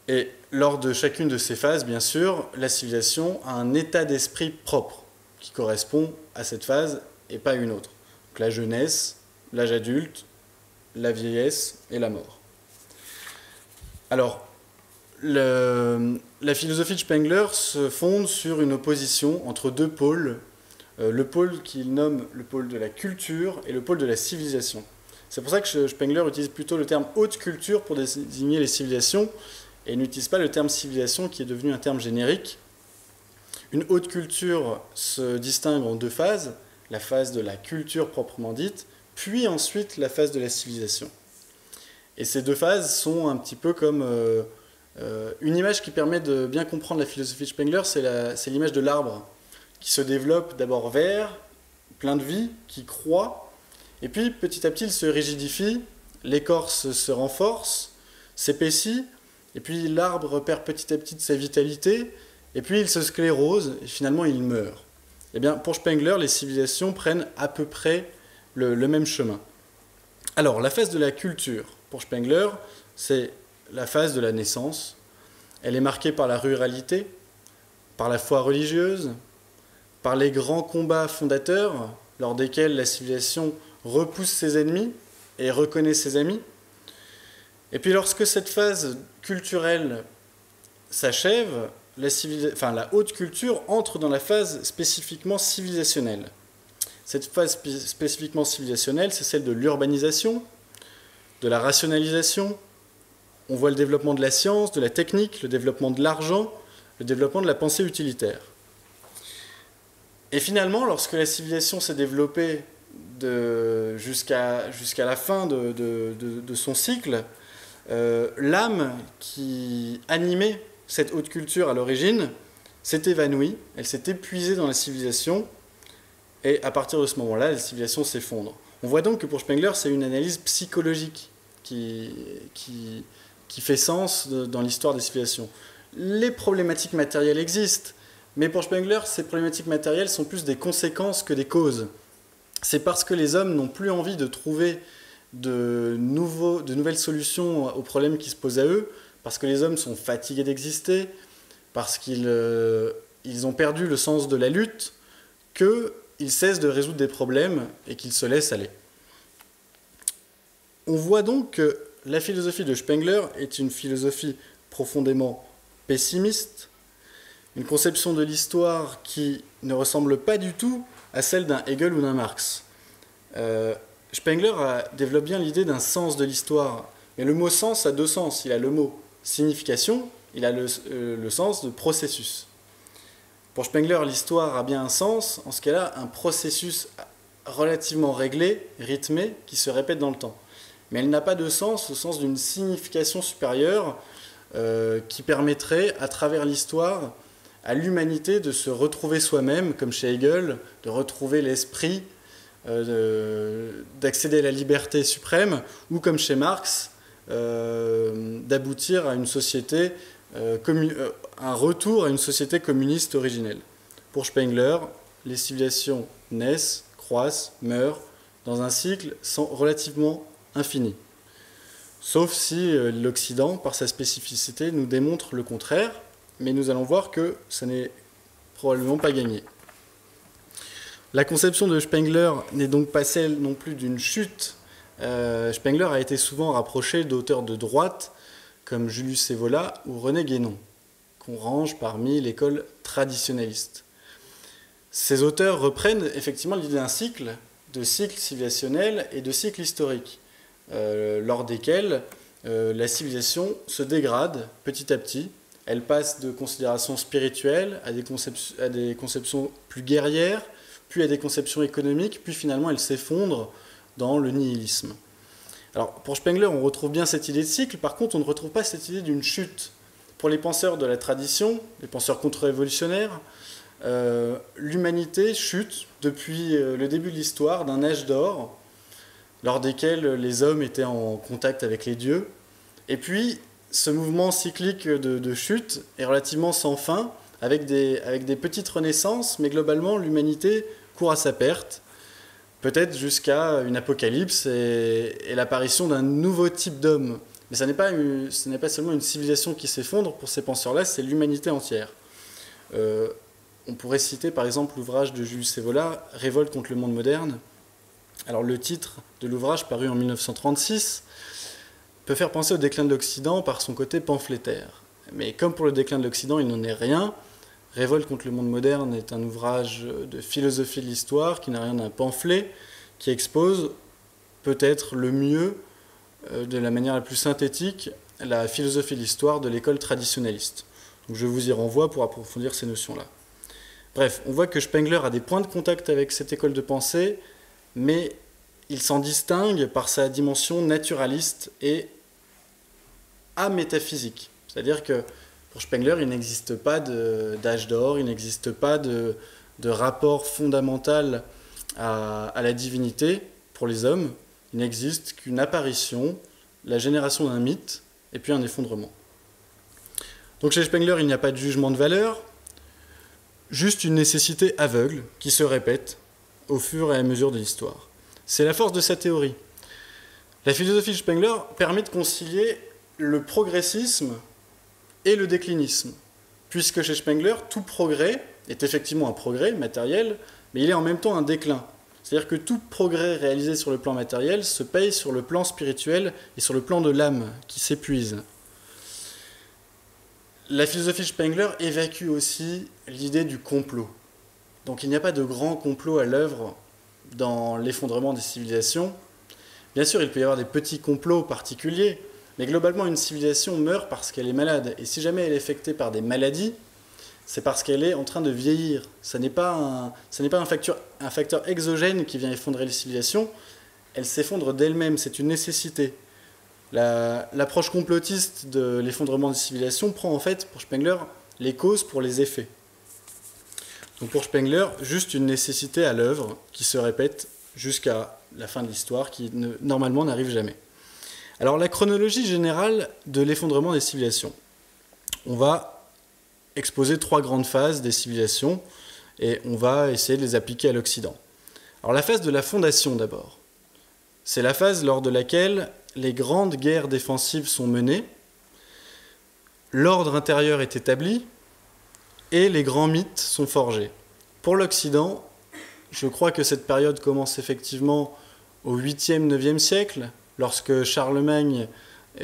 Et lors de chacune de ces phases, bien sûr, la civilisation a un état d'esprit propre qui correspond à cette phase et pas à une autre. Donc la jeunesse, l'âge adulte, la vieillesse et la mort. Alors, la philosophie de Spengler se fonde sur une opposition entre deux pôles, le pôle qu'il nomme le pôle de la culture et le pôle de la civilisation. C'est pour ça que Spengler utilise plutôt le terme haute culture pour désigner les civilisations et n'utilise pas le terme civilisation qui est devenu un terme générique. Une haute culture se distingue en deux phases, la phase de la culture proprement dite, puis ensuite la phase de la civilisation. Et ces deux phases sont un petit peu comme une image qui permet de bien comprendre la philosophie de Spengler, c'est l'image de l'arbre qui se développe d'abord vert, plein de vie, qui croît, et puis petit à petit il se rigidifie, l'écorce se renforce, s'épaissit, et puis l'arbre perd petit à petit de sa vitalité, et puis il se sclérose, et finalement il meurt. Eh bien, pour Spengler, les civilisations prennent à peu près le même chemin. Alors, la phase de la culture, pour Spengler, c'est la phase de la naissance. Elle est marquée par la ruralité, par la foi religieuse, par les grands combats fondateurs, lors desquels la civilisation repousse ses ennemis et reconnaît ses amis. Et puis lorsque cette phase culturelle s'achève, la haute culture entre dans la phase spécifiquement civilisationnelle. Cette phase spécifiquement civilisationnelle, c'est celle de l'urbanisation, de la rationalisation. On voit le développement de la science, de la technique, le développement de l'argent, le développement de la pensée utilitaire. Et finalement, lorsque la civilisation s'est développée jusqu'à la fin de son cycle, l'âme qui animait cette haute culture à l'origine s'est évanouie, elle s'est épuisée dans la civilisation, et à partir de ce moment-là, la civilisation s'effondre. On voit donc que pour Spengler, c'est une analyse psychologique qui fait sens dans l'histoire des civilisations. Les problématiques matérielles existent, mais pour Spengler, ces problématiques matérielles sont plus des conséquences que des causes. C'est parce que les hommes n'ont plus envie de trouver de nouvelles solutions aux problèmes qui se posent à eux, parce que les hommes sont fatigués d'exister, parce qu'ils ont perdu le sens de la lutte, qu'ils cessent de résoudre des problèmes et qu'ils se laissent aller. On voit donc que la philosophie de Spengler est une philosophie profondément pessimiste, une conception de l'histoire qui ne ressemble pas du tout à celle d'un Hegel ou d'un Marx. Spengler développe bien l'idée d'un sens de l'histoire, mais le mot sens a deux sens. Il a le mot signification, il a le sens de processus. Pour Spengler, l'histoire a bien un sens, en ce cas-là, un processus relativement réglé, rythmé, qui se répète dans le temps. Mais elle n'a pas de sens au sens d'une signification supérieure qui permettrait, à travers l'histoire, à l'humanité de se retrouver soi-même, comme chez Hegel, de retrouver l'esprit, d'accéder à la liberté suprême, ou comme chez Marx, d'aboutir à une société, un retour à une société communiste originelle. Pour Spengler, les civilisations naissent, croissent, meurent, dans un cycle relativement infini. Sauf si l'Occident, par sa spécificité, nous démontre le contraire, mais nous allons voir que ça n'est probablement pas gagné. La conception de Spengler n'est donc pas celle non plus d'une chute. Spengler a été souvent rapproché d'auteurs de droite, comme Julius Evola ou René Guénon, qu'on range parmi l'école traditionnaliste. Ces auteurs reprennent effectivement l'idée d'un cycle, de cycle civilisationnel et de cycle historique, lors desquels la civilisation se dégrade petit à petit. Elle passe de considérations spirituelles à des conceptions plus guerrières, puis à des conceptions économiques, puis finalement elle s'effondre dans le nihilisme. Alors, pour Spengler, on retrouve bien cette idée de cycle, par contre, on ne retrouve pas cette idée d'une chute. Pour les penseurs de la tradition, les penseurs contre-révolutionnaires, l'humanité chute depuis le début de l'histoire d'un âge d'or, lors desquels les hommes étaient en contact avec les dieux. Et puis, ce mouvement cyclique de chute est relativement sans fin, avec des petites renaissances, mais globalement, l'humanité court à sa perte, peut-être jusqu'à une apocalypse et l'apparition d'un nouveau type d'homme. Mais ce n'est pas seulement une civilisation qui s'effondre pour ces penseurs-là, c'est l'humanité entière. On pourrait citer par exemple l'ouvrage de Julius Evola, Révolte contre le monde moderne. Alors le titre de l'ouvrage, paru en 1936, peut faire penser au déclin de l'Occident par son côté pamphlétaire. Mais comme pour le déclin de l'Occident, il n'en est rien. Révolte contre le monde moderne est un ouvrage de philosophie de l'histoire qui n'a rien d'un pamphlet, qui expose peut-être le mieux, de la manière la plus synthétique, la philosophie de l'histoire de l'école traditionnaliste. Donc je vous y renvoie pour approfondir ces notions-là. Bref, on voit que Spengler a des points de contact avec cette école de pensée, mais il s'en distingue par sa dimension naturaliste et amétaphysique. C'est-à-dire que pour Spengler, il n'existe pas d'âge d'or, il n'existe pas de rapport fondamental à la divinité pour les hommes. Il n'existe qu'une apparition, la génération d'un mythe, et puis un effondrement. Donc chez Spengler, il n'y a pas de jugement de valeur, juste une nécessité aveugle qui se répète au fur et à mesure de l'histoire. C'est la force de sa théorie. La philosophie de Spengler permet de concilier le progressisme et le déclinisme, puisque chez Spengler, tout progrès est effectivement un progrès matériel, mais il est en même temps un déclin. C'est-à-dire que tout progrès réalisé sur le plan matériel se paye sur le plan spirituel et sur le plan de l'âme, qui s'épuise. La philosophie de Spengler évacue aussi l'idée du complot. Donc il n'y a pas de grand complot à l'œuvre dans l'effondrement des civilisations. Bien sûr, il peut y avoir des petits complots particuliers, mais globalement, une civilisation meurt parce qu'elle est malade. Et si jamais elle est affectée par des maladies, c'est parce qu'elle est en train de vieillir. Ce n'est pas un facteur exogène qui vient effondrer les civilisations, elle s'effondre d'elle-même, c'est une nécessité. L'approche complotiste de l'effondrement des civilisations prend en fait, pour Spengler, les causes pour les effets. Donc pour Spengler, juste une nécessité à l'œuvre qui se répète jusqu'à la fin de l'histoire, qui normalement n'arrive jamais. Alors la chronologie générale de l'effondrement des civilisations. On va exposer 3 grandes phases des civilisations et on va essayer de les appliquer à l'Occident. Alors la phase de la fondation d'abord. C'est la phase lors de laquelle les grandes guerres défensives sont menées, l'ordre intérieur est établi et les grands mythes sont forgés. Pour l'Occident, je crois que cette période commence effectivement au 8e, 9e siècle, lorsque Charlemagne,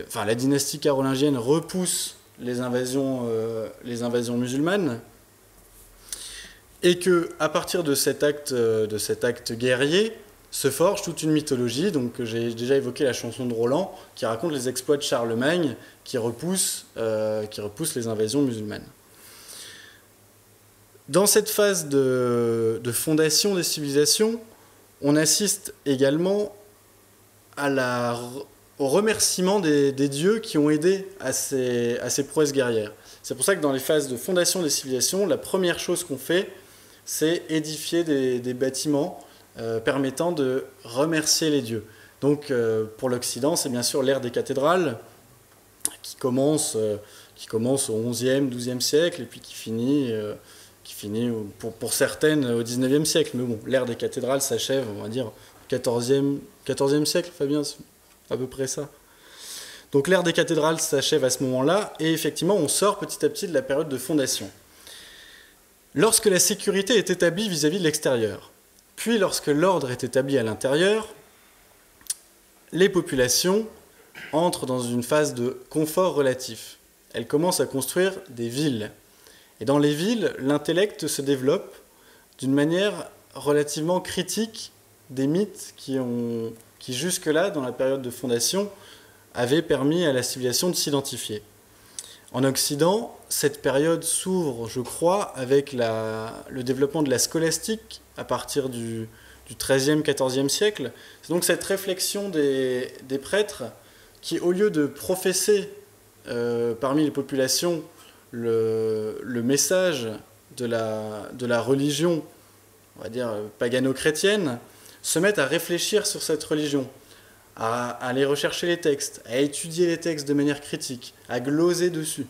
enfin la dynastie carolingienne, repousse les invasions musulmanes, et que à partir de cet acte guerrier se forge toute une mythologie. Donc j'ai déjà évoqué la chanson de Roland qui raconte les exploits de Charlemagne qui repousse les invasions musulmanes. Dans cette phase de fondation des civilisations, on assiste également au remerciement des dieux qui ont aidé à ces prouesses guerrières. C'est pour ça que dans les phases de fondation des civilisations, la première chose qu'on fait, c'est édifier des bâtiments permettant de remercier les dieux. Donc pour l'Occident, c'est bien sûr l'ère des cathédrales qui commence au XIe, XIIe siècle et puis qui finit pour certaines au XIXe siècle. Mais bon, l'ère des cathédrales s'achève, on va dire, au XIVe siècle, Fabien, c'est à peu près ça. Donc l'ère des cathédrales s'achève à ce moment-là, et effectivement, on sort petit à petit de la période de fondation. Lorsque la sécurité est établie vis-à-vis de l'extérieur, puis lorsque l'ordre est établi à l'intérieur, les populations entrent dans une phase de confort relatif. Elles commencent à construire des villes. Et dans les villes, l'intellect se développe d'une manière relativement critique des mythes qui jusque-là, dans la période de fondation, avaient permis à la civilisation de s'identifier. En Occident, cette période s'ouvre, je crois, avec le développement de la scolastique à partir du du XIIIe, XIVe siècle. C'est donc cette réflexion des prêtres qui, au lieu de professer parmi les populations le message de la religion, on va dire pagano-chrétienne, se mettent à réfléchir sur cette religion, à aller rechercher les textes, à étudier les textes de manière critique, à gloser dessus.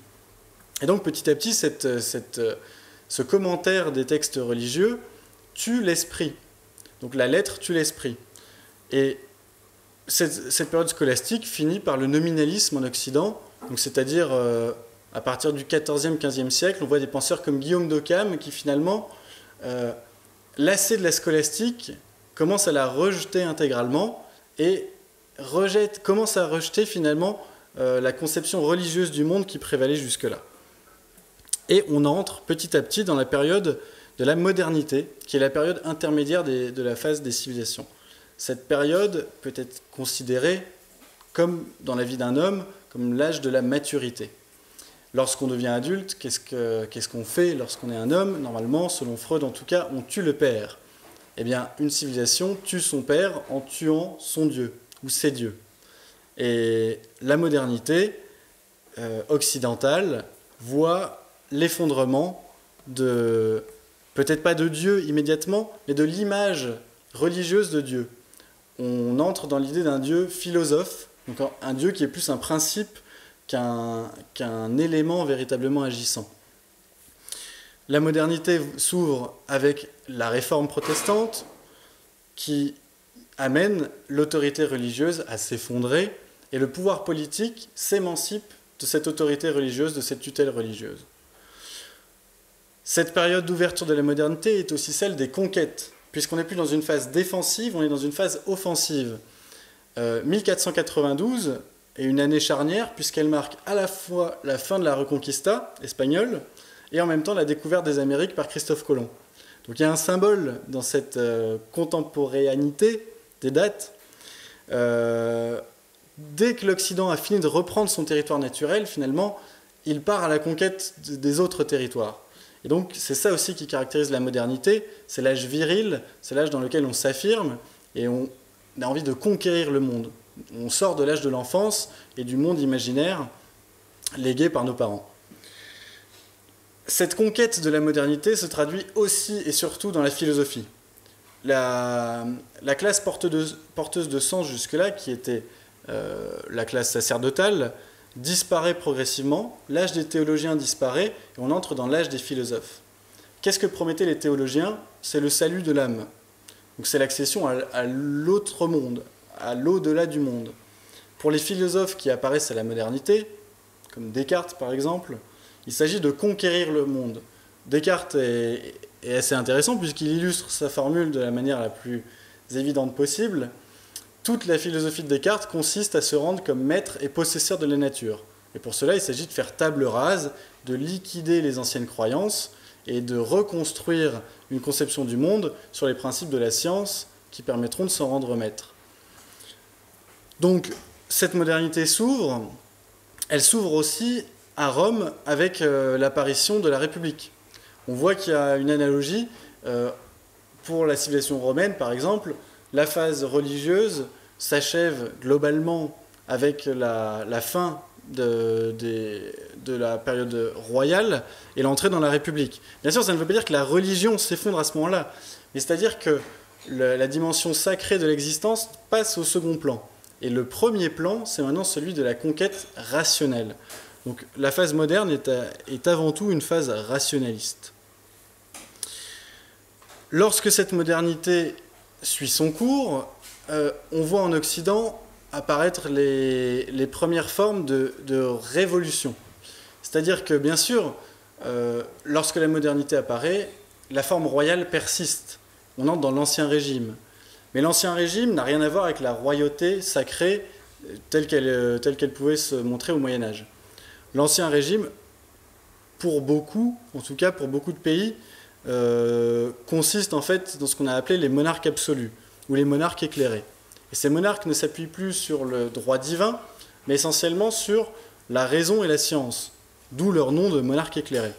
Et donc petit à petit, ce commentaire des textes religieux tue l'esprit. Donc la lettre tue l'esprit. Et cette période scolastique finit par le nominalisme en Occident, donc c'est-à-dire à partir du XIVe, XVe siècle, on voit des penseurs comme Guillaume d'Occam qui finalement, lassés de la scolastique, commencent à la rejeter intégralement et commencent à rejeter finalement la conception religieuse du monde qui prévalait jusque-là. Et on entre petit à petit dans la période de la modernité, qui est la période intermédiaire de la phase des civilisations. Cette période peut être considérée, comme dans la vie d'un homme, comme l'âge de la maturité. Lorsqu'on devient adulte, qu'est-ce qu'on fait lorsqu'on est un homme? Normalement, selon Freud en tout cas, on tue le père. Eh bien, une civilisation tue son père en tuant son dieu, ou ses dieux. Et la modernité occidentale voit l'effondrement de, peut-être pas de Dieu immédiatement, mais de l'image religieuse de Dieu. On entre dans l'idée d'un Dieu philosophe, donc un Dieu qui est plus un principe qu'un élément véritablement agissant. La modernité s'ouvre avec la réforme protestante qui amène l'autorité religieuse à s'effondrer et le pouvoir politique s'émancipe de cette autorité religieuse, de cette tutelle religieuse. Cette période d'ouverture de la modernité est aussi celle des conquêtes, puisqu'on n'est plus dans une phase défensive, on est dans une phase offensive. 1492 est une année charnière, puisqu'elle marque à la fois la fin de la Reconquista espagnole et en même temps la découverte des Amériques par Christophe Colomb. Donc il y a un symbole dans cette contemporanéité des dates. Dès que l'Occident a fini de reprendre son territoire naturel, finalement, il part à la conquête des autres territoires. Et donc c'est ça aussi qui caractérise la modernité, c'est l'âge viril, c'est l'âge dans lequel on s'affirme et on a envie de conquérir le monde. On sort de l'âge de l'enfance et du monde imaginaire légué par nos parents. Cette conquête de la modernité se traduit aussi et surtout dans la philosophie. La classe porteuse de sens jusque-là, qui était la classe sacerdotale, disparaît progressivement, l'âge des théologiens disparaît et on entre dans l'âge des philosophes. Qu'est-ce que promettaient les théologiens? C'est le salut de l'âme. Donc c'est l'accession à l'autre monde, à l'au-delà du monde. Pour les philosophes qui apparaissent à la modernité, comme Descartes par exemple, il s'agit de conquérir le monde. Descartes est assez intéressant puisqu'il illustre sa formule de la manière la plus évidente possible. Toute la philosophie de Descartes consiste à se rendre comme maître et possesseur de la nature. Et pour cela, il s'agit de faire table rase, de liquider les anciennes croyances et de reconstruire une conception du monde sur les principes de la science qui permettront de s'en rendre maître. Donc, cette modernité s'ouvre, elle s'ouvre aussi à Rome avec l'apparition de la République. On voit qu'il y a une analogie pour la civilisation romaine, par exemple. La phase religieuse s'achève globalement avec la fin de la période royale et l'entrée dans la République. Bien sûr, ça ne veut pas dire que la religion s'effondre à ce moment-là, mais c'est-à-dire que la dimension sacrée de l'existence passe au second plan. Et le premier plan, c'est maintenant celui de la conquête rationnelle. Donc la phase moderne est avant tout une phase rationaliste. Lorsque cette modernité suit son cours, on voit en Occident apparaître les premières formes de révolution. C'est-à-dire que, bien sûr, lorsque la modernité apparaît, la forme royale persiste. On entre dans l'Ancien Régime. Mais l'Ancien Régime n'a rien à voir avec la royauté sacrée telle qu'elle pouvait se montrer au Moyen-Âge. L'Ancien Régime, pour beaucoup, en tout cas pour beaucoup de pays, consiste en fait dans ce qu'on a appelé les monarques absolus, ou les monarques éclairés. Et ces monarques ne s'appuient plus sur le droit divin, mais essentiellement sur la raison et la science, d'où leur nom de monarques éclairés.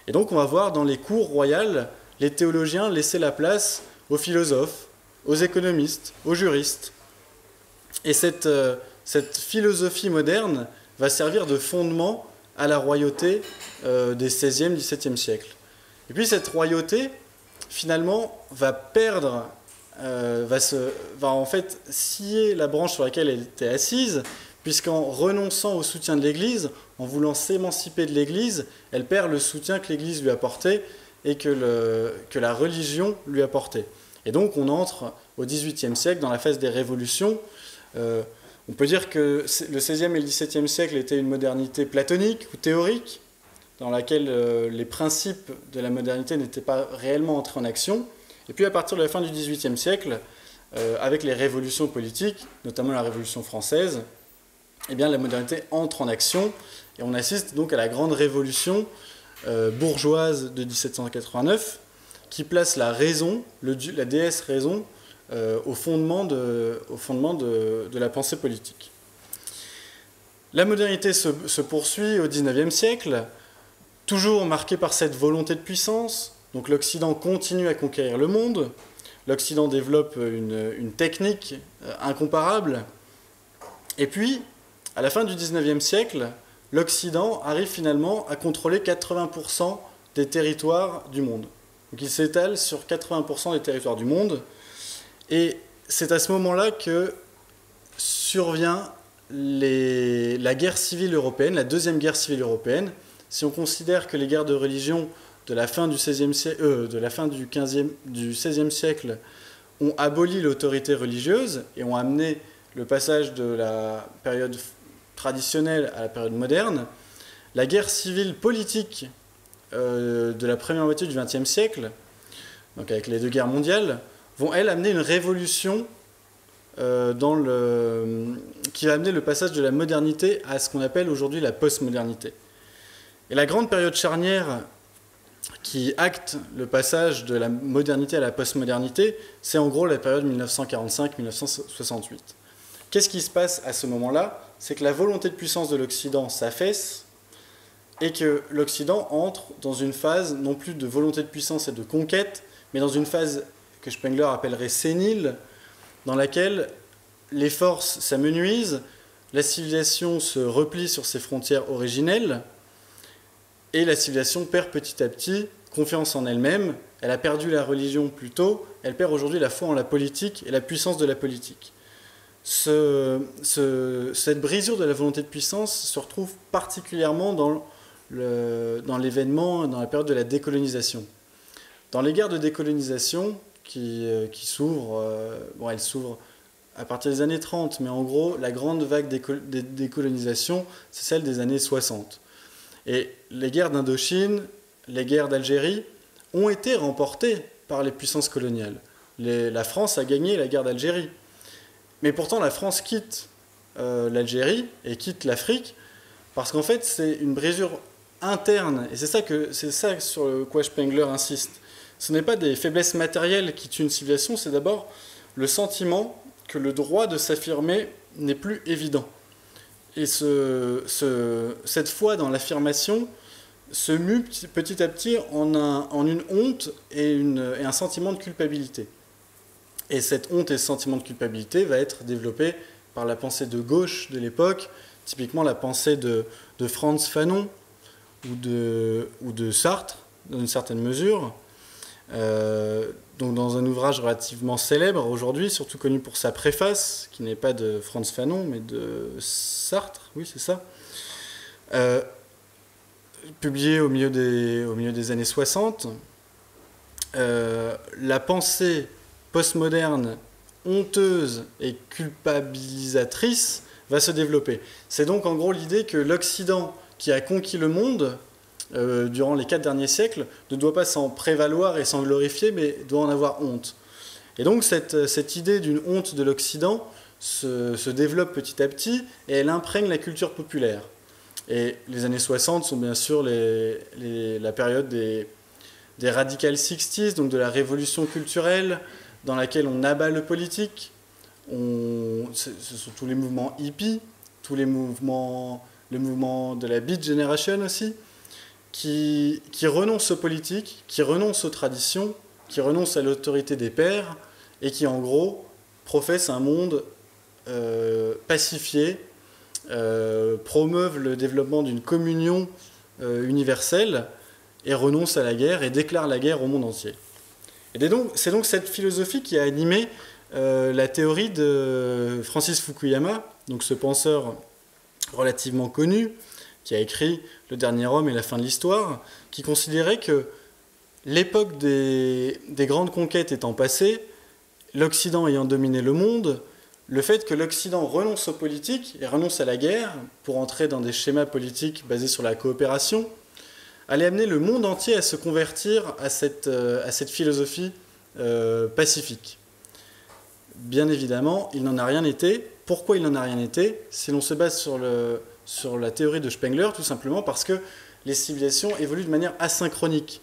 Et donc on va voir dans les cours royales, les théologiens laisser la place aux philosophes, aux économistes, aux juristes. Et cette philosophie moderne va servir de fondement à la royauté des XVIe, XVIIe siècles. Et puis cette royauté, finalement, va perdre, va en fait scier la branche sur laquelle elle était assise, puisqu'en renonçant au soutien de l'Église, en voulant s'émanciper de l'Église, elle perd le soutien que l'Église lui apportait et que la religion lui apportait. Et donc on entre au XVIIIe siècle dans la phase des révolutions. On peut dire que le XVIe et le XVIIe siècle étaient une modernité platonique ou théorique, dans laquelle les principes de la modernité n'étaient pas réellement entrés en action. Et puis à partir de la fin du XVIIIe siècle, avec les révolutions politiques, notamment la Révolution française, eh bien, la modernité entre en action et on assiste donc à la grande révolution bourgeoise de 1789 qui place la raison, la déesse raison, au fondement de la pensée politique. La modernité se poursuit au XIXe siècle, toujours marquée par cette volonté de puissance. Donc l'Occident continue à conquérir le monde, l'Occident développe une technique incomparable, et puis, à la fin du XIXe siècle, l'Occident arrive finalement à contrôler 80% des territoires du monde. Donc il s'étale sur 80% des territoires du monde. Et c'est à ce moment-là que survient la guerre civile européenne, la deuxième guerre civile européenne. Si on considère que les guerres de religion de la fin du XVI siècle ont aboli l'autorité religieuse et ont amené le passage de la période traditionnelle à la période moderne, la guerre civile politique de la première moitié du XXe siècle, donc avec les deux guerres mondiales, vont, elles, amener une révolution qui va amener le passage de la modernité à ce qu'on appelle aujourd'hui la postmodernité. Et la grande période charnière qui acte le passage de la modernité à la postmodernité, c'est en gros la période 1945-1968. Qu'est-ce qui se passe à ce moment-là? C'est que la volonté de puissance de l'Occident s'affaisse et que l'Occident entre dans une phase non plus de volonté de puissance et de conquête, mais dans une phase que Spengler appellerait sénile, dans laquelle les forces s'amenuisent, la civilisation se replie sur ses frontières originelles, et la civilisation perd petit à petit confiance en elle-même. Elle a perdu la religion plus tôt, elle perd aujourd'hui la foi en la politique et la puissance de la politique. Cette brisure de la volonté de puissance se retrouve particulièrement dans l'événement, dans la période de la décolonisation. Dans les guerres de décolonisation qui s'ouvrent, elles s'ouvrent à partir des années 30, mais en gros, la grande vague de décolonisation, c'est celle des années 60. Et les guerres d'Indochine, les guerres d'Algérie ont été remportées par les puissances coloniales. La France a gagné la guerre d'Algérie. Mais pourtant, la France quitte l'Algérie et quitte l'Afrique parce qu'en fait, c'est une brisure interne. Et c'est ça sur quoi Spengler insiste. Ce n'est pas des faiblesses matérielles qui tuent une civilisation, c'est d'abord le sentiment que le droit de s'affirmer n'est plus évident. Et cette foi dans l'affirmation se mue petit à petit en une honte et un sentiment de culpabilité. Et cette honte et ce sentiment de culpabilité va être développé par la pensée de gauche de l'époque, typiquement la pensée de Frantz Fanon ou de Sartre, dans une certaine mesure. Donc dans un ouvrage relativement célèbre aujourd'hui, surtout connu pour sa préface, qui n'est pas de Frantz Fanon, mais de Sartre, oui c'est ça, publié au milieu des années 60, la pensée postmoderne, honteuse et culpabilisatrice va se développer. C'est donc en gros l'idée que l'Occident, qui a conquis le monde durant les 4 derniers siècles, ne doit pas s'en prévaloir et s'en glorifier, mais doit en avoir honte. Et donc cette idée d'une honte de l'Occident se développe petit à petit et elle imprègne la culture populaire. Et les années 60 sont bien sûr la période des Radical 60s, donc de la révolution culturelle, dans laquelle on abat le politique. Ce sont tous les mouvements hippies, le mouvement de la Beat Generation aussi, qui renoncent aux politiques, qui renoncent aux traditions, qui renoncent à l'autorité des pères et qui en gros professent un monde pacifié, promeuvent le développement d'une communion universelle et renoncent à la guerre et déclarent la guerre au monde entier. Et c'est donc cette philosophie qui a animé la théorie de Francis Fukuyama, donc ce penseur relativement connu, qui a écrit Le Dernier Homme et la fin de l'histoire, qui considérait que l'époque des grandes conquêtes étant passée, l'Occident ayant dominé le monde, le fait que l'Occident renonce aux politiques et renonce à la guerre pour entrer dans des schémas politiques basés sur la coopération, allait amener le monde entier à se convertir à cette philosophie pacifique. Bien évidemment, il n'en a rien été. Pourquoi il n'en a rien été? Si l'on se base sur la théorie de Spengler, tout simplement parce que les civilisations évoluent de manière asynchronique.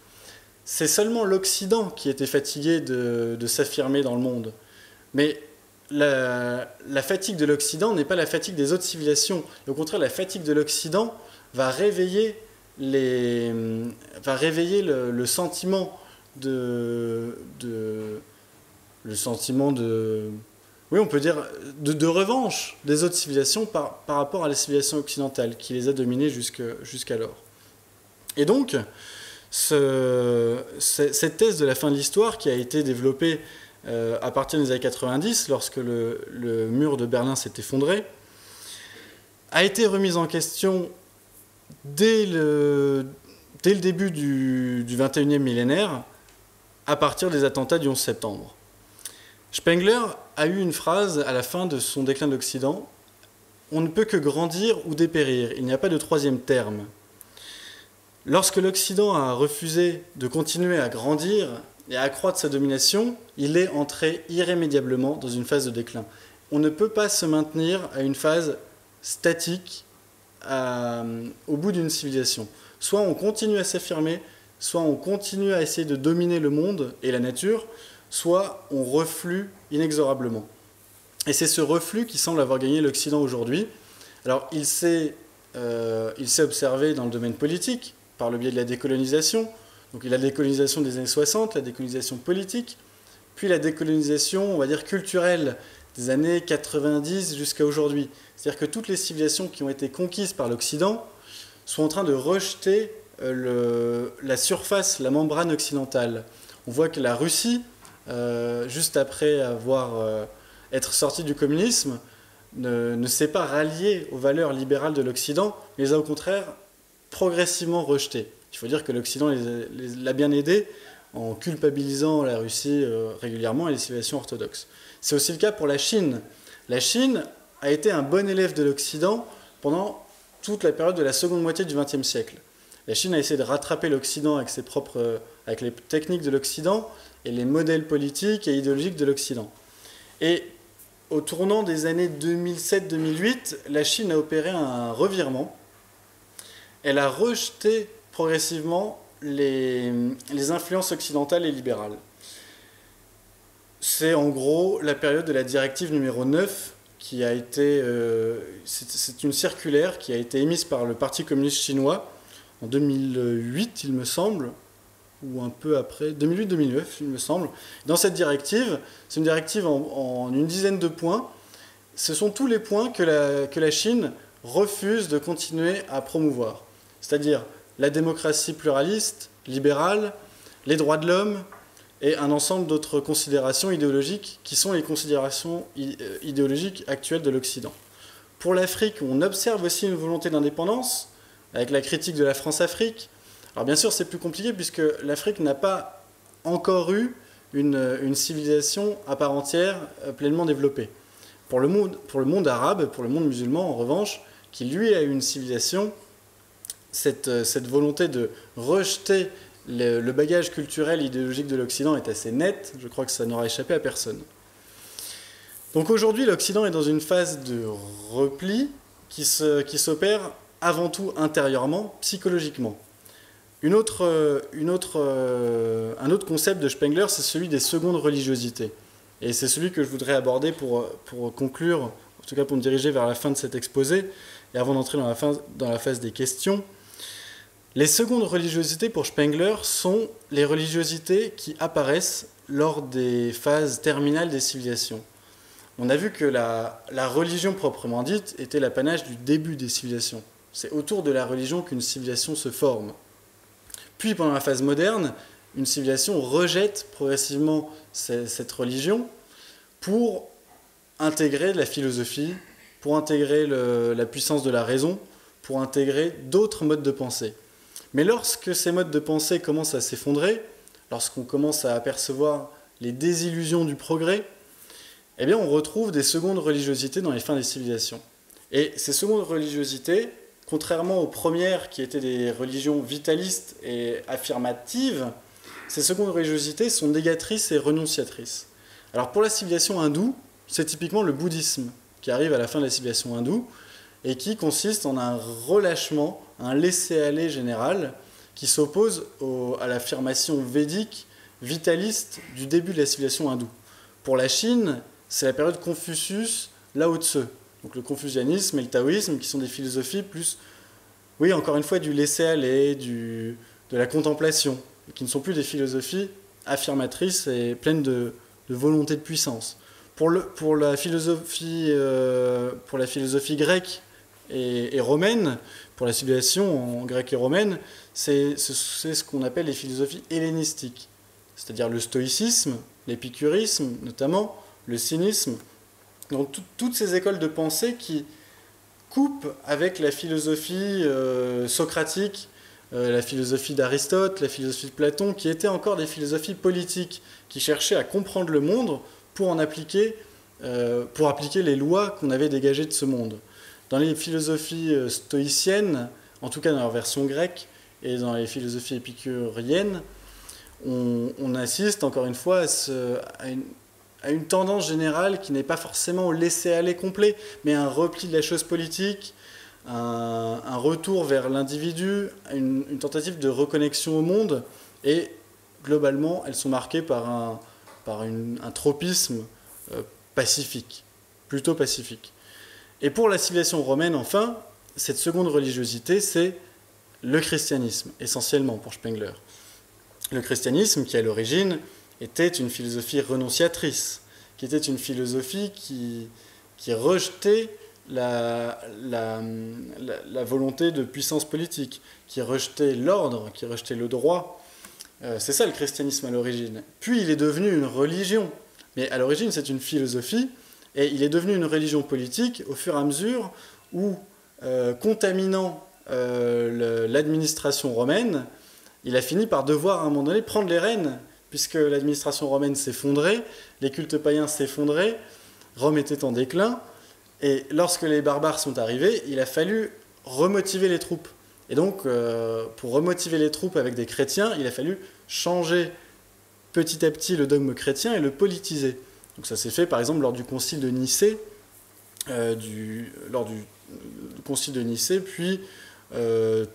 C'est seulement l'Occident qui était fatigué de s'affirmer dans le monde. Mais la fatigue de l'Occident n'est pas la fatigue des autres civilisations. Et au contraire, la fatigue de l'Occident va réveiller le sentiment oui, on peut dire de revanche des autres civilisations par rapport à la civilisation occidentale qui les a dominées jusqu'alors. Et donc, cette thèse de la fin de l'histoire qui a été développée à partir des années 90, lorsque le mur de Berlin s'est effondré, a été remise en question dès le début du 21e millénaire, à partir des attentats du 11 septembre. Spengler a eu une phrase à la fin de son déclin de l'Occident: « On ne peut que grandir ou dépérir, il n'y a pas de troisième terme. » Lorsque l'Occident a refusé de continuer à grandir et à accroître sa domination, il est entré irrémédiablement dans une phase de déclin. On ne peut pas se maintenir à une phase statique au bout d'une civilisation. Soit on continue à s'affirmer, soit on continue à essayer de dominer le monde et la nature, soit on reflue inexorablement. Et c'est ce reflux qui semble avoir gagné l'Occident aujourd'hui. Alors il s'est observé dans le domaine politique, par le biais de la décolonisation. Donc la décolonisation des années 60, la décolonisation politique, puis la décolonisation, on va dire, culturelle des années 90 jusqu'à aujourd'hui. C'est-à-dire que toutes les civilisations qui ont été conquises par l'Occident sont en train de rejeter la surface, la membrane occidentale. On voit que la Russie, juste après être sortie du communisme, ne s'est pas ralliée aux valeurs libérales de l'Occident, mais les a au contraire progressivement rejetées. Il faut dire que l'Occident l'a bien aidé en culpabilisant la Russie régulièrement et les civilisations orthodoxes. C'est aussi le cas pour la Chine. La Chine a été un bon élève de l'Occident pendant toute la période de la seconde moitié du XXe siècle. La Chine a essayé de rattraper l'Occident avec les techniques de l'Occident et les modèles politiques et idéologiques de l'Occident. Et au tournant des années 2007-2008, la Chine a opéré un revirement. Elle a rejeté progressivement les influences occidentales et libérales. C'est en gros la période de la directive numéro 9 qui a été... c'est une circulaire qui a été émise par le Parti communiste chinois en 2008, il me semble, ou un peu après, 2008-2009, il me semble. Dans cette directive, c'est une directive en une dizaine de points. Ce sont tous les points que la Chine refuse de continuer à promouvoir. C'est-à-dire la démocratie pluraliste, libérale, les droits de l'homme et un ensemble d'autres considérations idéologiques qui sont les considérations idéologiques actuelles de l'Occident. Pour l'Afrique, on observe aussi une volonté d'indépendance, avec la critique de la France-Afrique. Alors bien sûr, c'est plus compliqué puisque l'Afrique n'a pas encore eu une civilisation à part entière pleinement développée. Pour le monde arabe, pour le monde musulman, en revanche, qui lui a eu une civilisation, cette volonté de rejeter le bagage culturel et idéologique de l'Occident est assez nette. Je crois que ça n'aura échappé à personne. Donc aujourd'hui, l'Occident est dans une phase de repli qui s'opère avant tout intérieurement, psychologiquement. Un autre concept de Spengler, c'est celui des secondes religiosités. Et c'est celui que je voudrais aborder pour conclure, en tout cas pour me diriger vers la fin de cet exposé, et avant d'entrer dans la phase des questions. Les secondes religiosités pour Spengler sont les religiosités qui apparaissent lors des phases terminales des civilisations. On a vu que la religion proprement dite était l'apanage du début des civilisations. C'est autour de la religion qu'une civilisation se forme. Puis pendant la phase moderne, une civilisation rejette progressivement cette religion pour intégrer la philosophie, pour intégrer la puissance de la raison, pour intégrer d'autres modes de pensée. Mais lorsque ces modes de pensée commencent à s'effondrer, lorsqu'on commence à apercevoir les désillusions du progrès, eh bien on retrouve des secondes religiosités dans les fins des civilisations. Et ces secondes religiosités, contrairement aux premières qui étaient des religions vitalistes et affirmatives, ces secondes religiosités sont négatrices et renonciatrices. Alors pour la civilisation hindoue, c'est typiquement le bouddhisme qui arrive à la fin de la civilisation hindoue et qui consiste en un relâchement, un laisser-aller général qui s'oppose à l'affirmation védique, vitaliste du début de la civilisation hindoue. Pour la Chine, c'est la période Confucius, Lao Tse. Donc le confucianisme et le taoïsme qui sont des philosophies plus, oui, encore une fois, du laisser-aller, de la contemplation, et qui ne sont plus des philosophies affirmatrices et pleines de volonté de puissance. Pour la philosophie grecque et romaine, pour la civilisation en grecque et romaine, c'est ce qu'on appelle les philosophies hellénistiques, c'est-à-dire le stoïcisme, l'épicurisme notamment, le cynisme. Donc toutes ces écoles de pensée qui coupent avec la philosophie socratique, la philosophie d'Aristote, la philosophie de Platon, qui étaient encore des philosophies politiques, qui cherchaient à comprendre le monde pour appliquer les lois qu'on avait dégagées de ce monde. Dans les philosophies stoïciennes, en tout cas dans leur version grecque, et dans les philosophies épicuriennes, on assiste encore une fois à une tendance générale qui n'est pas forcément au laisser-aller complet, mais un repli de la chose politique, un retour vers l'individu, une tentative de reconnexion au monde, et globalement, elles sont marquées par un tropisme pacifique, plutôt pacifique. Et pour la civilisation romaine, enfin, cette seconde religiosité, c'est le christianisme, essentiellement pour Spengler. Le christianisme, qui à l'origine était une philosophie renonciatrice, qui était une philosophie qui rejetait la volonté de puissance politique, qui rejetait l'ordre, qui rejetait le droit. C'est ça le christianisme à l'origine. Puis il est devenu une religion, mais à l'origine c'est une philosophie, et il est devenu une religion politique au fur et à mesure où, contaminant l'administration romaine, il a fini par devoir à un moment donné prendre les rênes, puisque l'administration romaine s'effondrait, les cultes païens s'effondraient, Rome était en déclin, et lorsque les barbares sont arrivés, il a fallu remotiver les troupes. Et donc, pour remotiver les troupes avec des chrétiens, il a fallu changer petit à petit le dogme chrétien et le politiser. Donc ça s'est fait par exemple lors du concile de Nicée, puis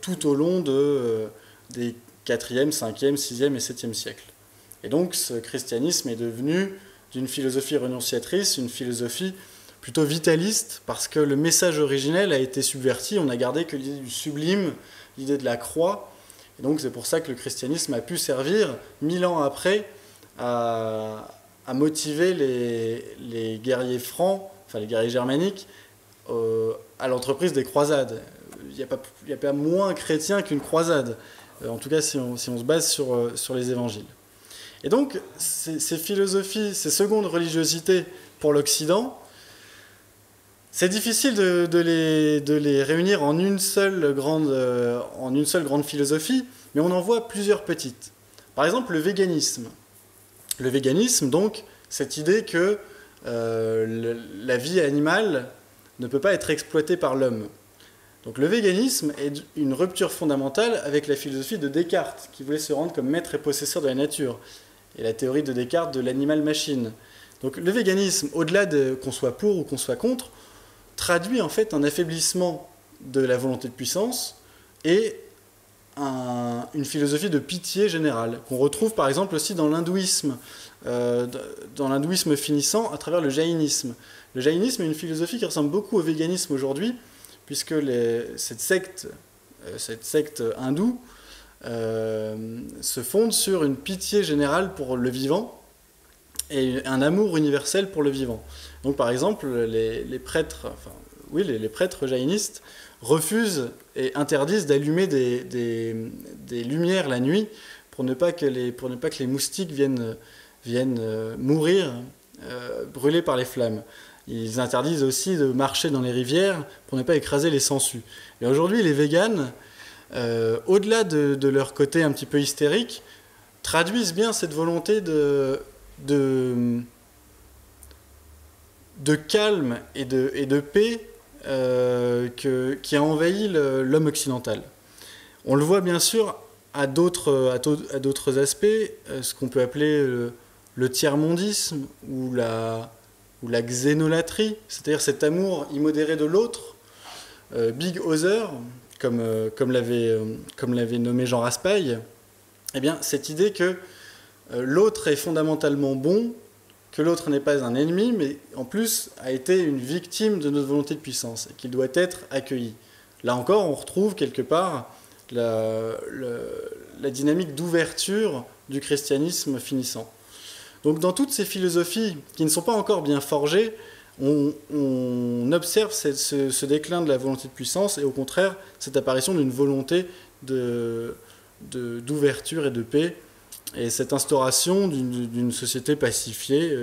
tout au long des 4e, 5e, 6e et 7e siècles. Et donc ce christianisme est devenu d'une philosophie renonciatrice, une philosophie plutôt vitaliste, parce que le message originel a été subverti, on a gardé que l'idée du sublime, l'idée de la croix, et donc c'est pour ça que le christianisme a pu servir, 1000 ans après, à motiver les guerriers francs, enfin les guerriers germaniques, à l'entreprise des croisades. Il n'y a pas moins chrétien qu'une croisade, en tout cas si on se base sur les évangiles. Et donc ces philosophies, ces secondes religiosités pour l'Occident, c'est difficile de les réunir en une seule grande philosophie, mais on en voit plusieurs petites. Par exemple, le véganisme. Le véganisme, donc, cette idée que la vie animale ne peut pas être exploitée par l'homme. Donc le véganisme est une rupture fondamentale avec la philosophie de Descartes, qui voulait se rendre comme maître et possesseur de la nature, et la théorie de Descartes de l'animal-machine. Donc le véganisme, au-delà qu'on soit pour ou qu'on soit contre, traduit en fait un affaiblissement de la volonté de puissance et une philosophie de pitié générale, qu'on retrouve par exemple aussi dans l'hindouisme finissant à travers le jaïnisme. Le jaïnisme est une philosophie qui ressemble beaucoup au véganisme aujourd'hui, puisque cette secte hindoue se fonde sur une pitié générale pour le vivant, et un amour universel pour le vivant. Donc par exemple, les prêtres, les prêtres jaïnistes refusent et interdisent d'allumer des lumières la nuit pour ne pas que les moustiques viennent mourir brûlés par les flammes. Ils interdisent aussi de marcher dans les rivières pour ne pas écraser les sangsues. Et aujourd'hui, les véganes, au-delà de leur côté un petit peu hystérique, traduisent bien cette volonté de calme et de paix qui a envahi l'homme occidental. On le voit bien sûr à d'autres aspects, ce qu'on peut appeler le tiers-mondisme ou la xénolatrie, c'est-à-dire cet amour immodéré de l'autre, Big Other, comme l'avait nommé Jean Raspail. Eh bien, cette idée que l'autre est fondamentalement bon, que l'autre n'est pas un ennemi, mais en plus a été une victime de notre volonté de puissance et qu'il doit être accueilli. Là encore, on retrouve quelque part la dynamique d'ouverture du christianisme finissant. Donc dans toutes ces philosophies qui ne sont pas encore bien forgées, on observe ce déclin de la volonté de puissance et au contraire cette apparition d'une volonté d'ouverture et de paix, et cette instauration d'une société pacifiée,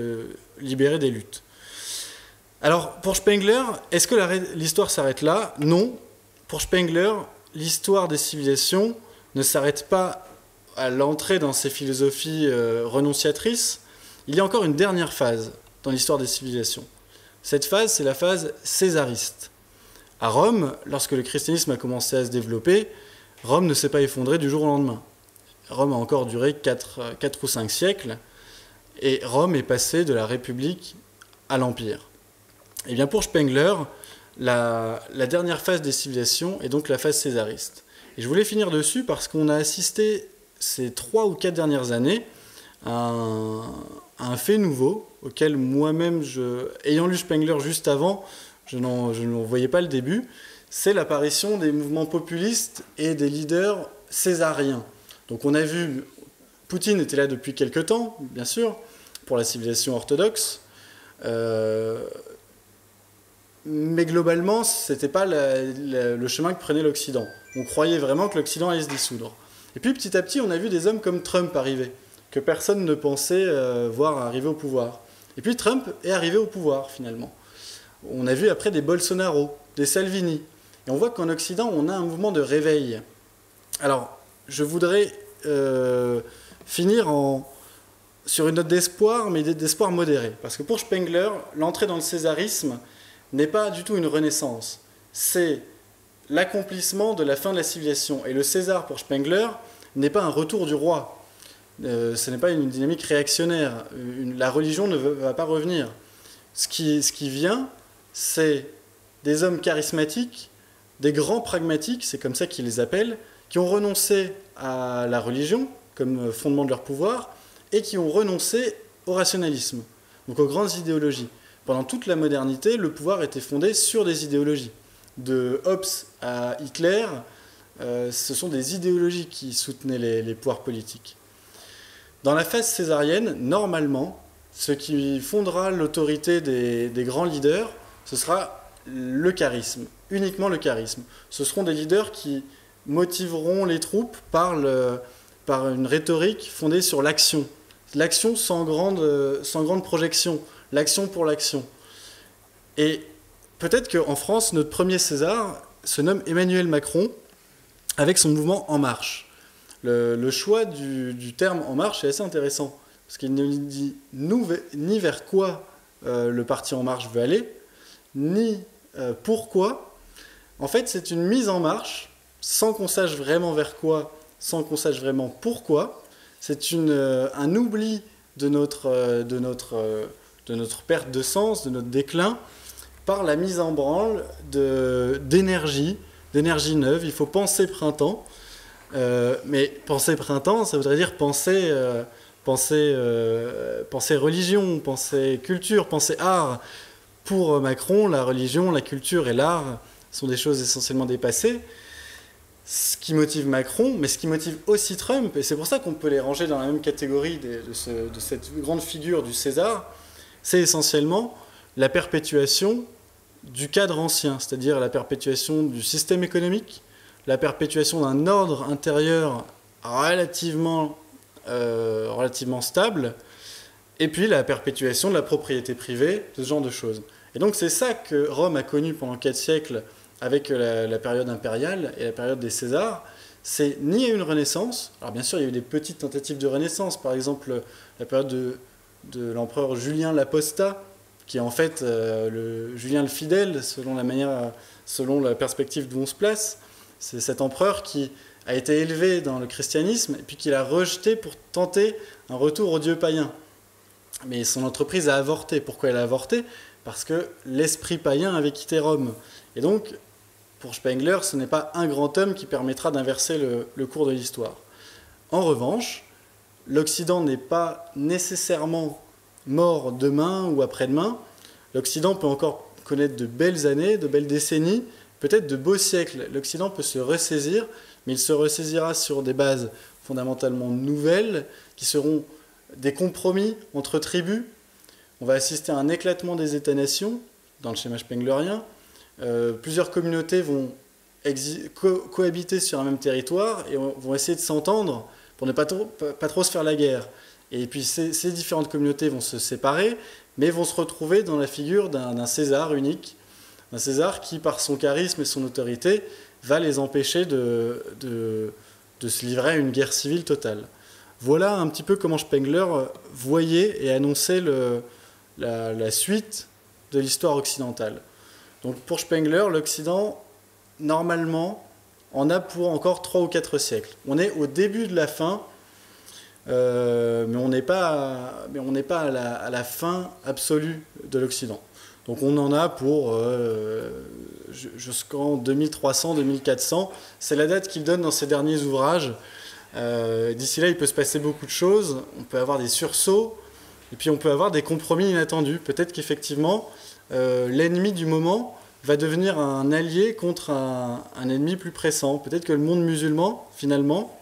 libérée des luttes. Alors, pour Spengler, est-ce que l'histoire s'arrête là? Non. Pour Spengler, l'histoire des civilisations ne s'arrête pas à l'entrée dans ces philosophies renonciatrices. Il y a encore une dernière phase dans l'histoire des civilisations. Cette phase, c'est la phase césariste. À Rome, lorsque le christianisme a commencé à se développer, Rome ne s'est pas effondrée du jour au lendemain. Rome a encore duré 4 ou 5 siècles, et Rome est passée de la République à l'Empire. Et bien pour Spengler, la dernière phase des civilisations est donc la phase césariste. Et je voulais finir dessus parce qu'on a assisté ces 3 ou 4 dernières années à un fait nouveau, auquel moi-même, ayant lu Spengler juste avant, je n'en voyais pas le début, c'est l'apparition des mouvements populistes et des leaders césariens. Donc on a vu, Poutine était là depuis quelque temps, bien sûr, pour la civilisation orthodoxe, mais globalement, ce n'était pas le chemin que prenait l'Occident. On croyait vraiment que l'Occident allait se dissoudre. Et puis petit à petit, on a vu des hommes comme Trump arriver, que personne ne pensait voir arriver au pouvoir. Et puis Trump est arrivé au pouvoir, finalement. On a vu après des Bolsonaro, des Salvini. Et on voit qu'en Occident, on a un mouvement de réveil. Alors, je voudrais finir sur une note d'espoir, mais d'espoir modéré. Parce que pour Spengler, l'entrée dans le césarisme n'est pas du tout une renaissance. C'est l'accomplissement de la fin de la civilisation. Et le César, pour Spengler, n'est pas un retour du roi. Ce n'est pas une dynamique réactionnaire. La religion ne va pas revenir. Ce qui vient, c'est des hommes charismatiques, des grands pragmatiques, c'est comme ça qu'ils les appellent, qui ont renoncé à la religion comme fondement de leur pouvoir et qui ont renoncé au rationalisme, donc aux grandes idéologies. Pendant toute la modernité, le pouvoir était fondé sur des idéologies. De Hobbes à Hitler, ce sont des idéologies qui soutenaient les pouvoirs politiques. Dans la phase césarienne, normalement, ce qui fondera l'autorité des grands leaders, ce sera le charisme, uniquement le charisme. Ce seront des leaders qui motiveront les troupes par une rhétorique fondée sur l'action. L'action sans grande projection, l'action pour l'action. Et peut-être qu'en France, notre premier César se nomme Emmanuel Macron, avec son mouvement En Marche. Le choix du terme En Marche est assez intéressant, parce qu'il ne dit ni vers quoi le parti En Marche veut aller, ni pourquoi. En fait, c'est une mise en marche, sans qu'on sache vraiment vers quoi, sans qu'on sache vraiment pourquoi. C'est un oubli de notre perte de sens, de notre déclin, par la mise en branle d'énergie neuve. Il faut penser printemps. Mais penser printemps, ça voudrait dire penser religion, penser culture, penser art. Pour Macron, la religion, la culture et l'art sont des choses essentiellement dépassées. ce qui motive Macron, mais ce qui motive aussi Trump, et c'est pour ça qu'on peut les ranger dans la même catégorie de cette grande figure du César, c'est essentiellement la perpétuation du cadre ancien, c'est-à-dire la perpétuation du système économique, la perpétuation d'un ordre intérieur relativement stable, et puis la perpétuation de la propriété privée, de ce genre de choses. Et donc c'est ça que Rome a connu pendant 4 siècles avec la période impériale et la période des Césars. C'est ni une renaissance, alors bien sûr il y a eu des petites tentatives de renaissance, par exemple la période de l'empereur Julien l'Apostat, qui est en fait Julien le Fidèle, selon la perspective d'où on se place. C'est cet empereur qui a été élevé dans le christianisme et puis qu'il a rejeté pour tenter un retour aux dieux païens. Mais son entreprise a avorté. Pourquoi elle a avorté ? Parce que l'esprit païen avait quitté Rome. Et donc, pour Spengler, ce n'est pas un grand homme qui permettra d'inverser le cours de l'histoire. En revanche, l'Occident n'est pas nécessairement mort demain ou après-demain. L'Occident peut encore connaître de belles années, de belles décennies, peut-être de beaux siècles. L'Occident peut se ressaisir, mais il se ressaisira sur des bases fondamentalement nouvelles, qui seront des compromis entre tribus. On va assister à un éclatement des États-nations, dans le schéma spenglerien. Plusieurs communautés vont cohabiter sur un même territoire et vont essayer de s'entendre pour ne pas trop se faire la guerre. Et puis ces différentes communautés vont se séparer, mais vont se retrouver dans la figure d'un César unique, d'un César qui, par son charisme et son autorité, va les empêcher de se livrer à une guerre civile totale. Voilà un petit peu comment Spengler voyait et annonçait la suite de l'histoire occidentale. Donc pour Spengler, l'Occident, normalement, en a pour encore 3 ou 4 siècles. On est au début de la fin, mais on n'est pas à la fin absolue de l'Occident. Donc on en a pour jusqu'en 2300-2400. C'est la date qu'il donne dans ses derniers ouvrages. D'ici là, il peut se passer beaucoup de choses. On peut avoir des sursauts, et puis on peut avoir des compromis inattendus. Peut-être qu'effectivement, l'ennemi du moment va devenir un allié contre un ennemi plus pressant. Peut-être que le monde musulman, finalement,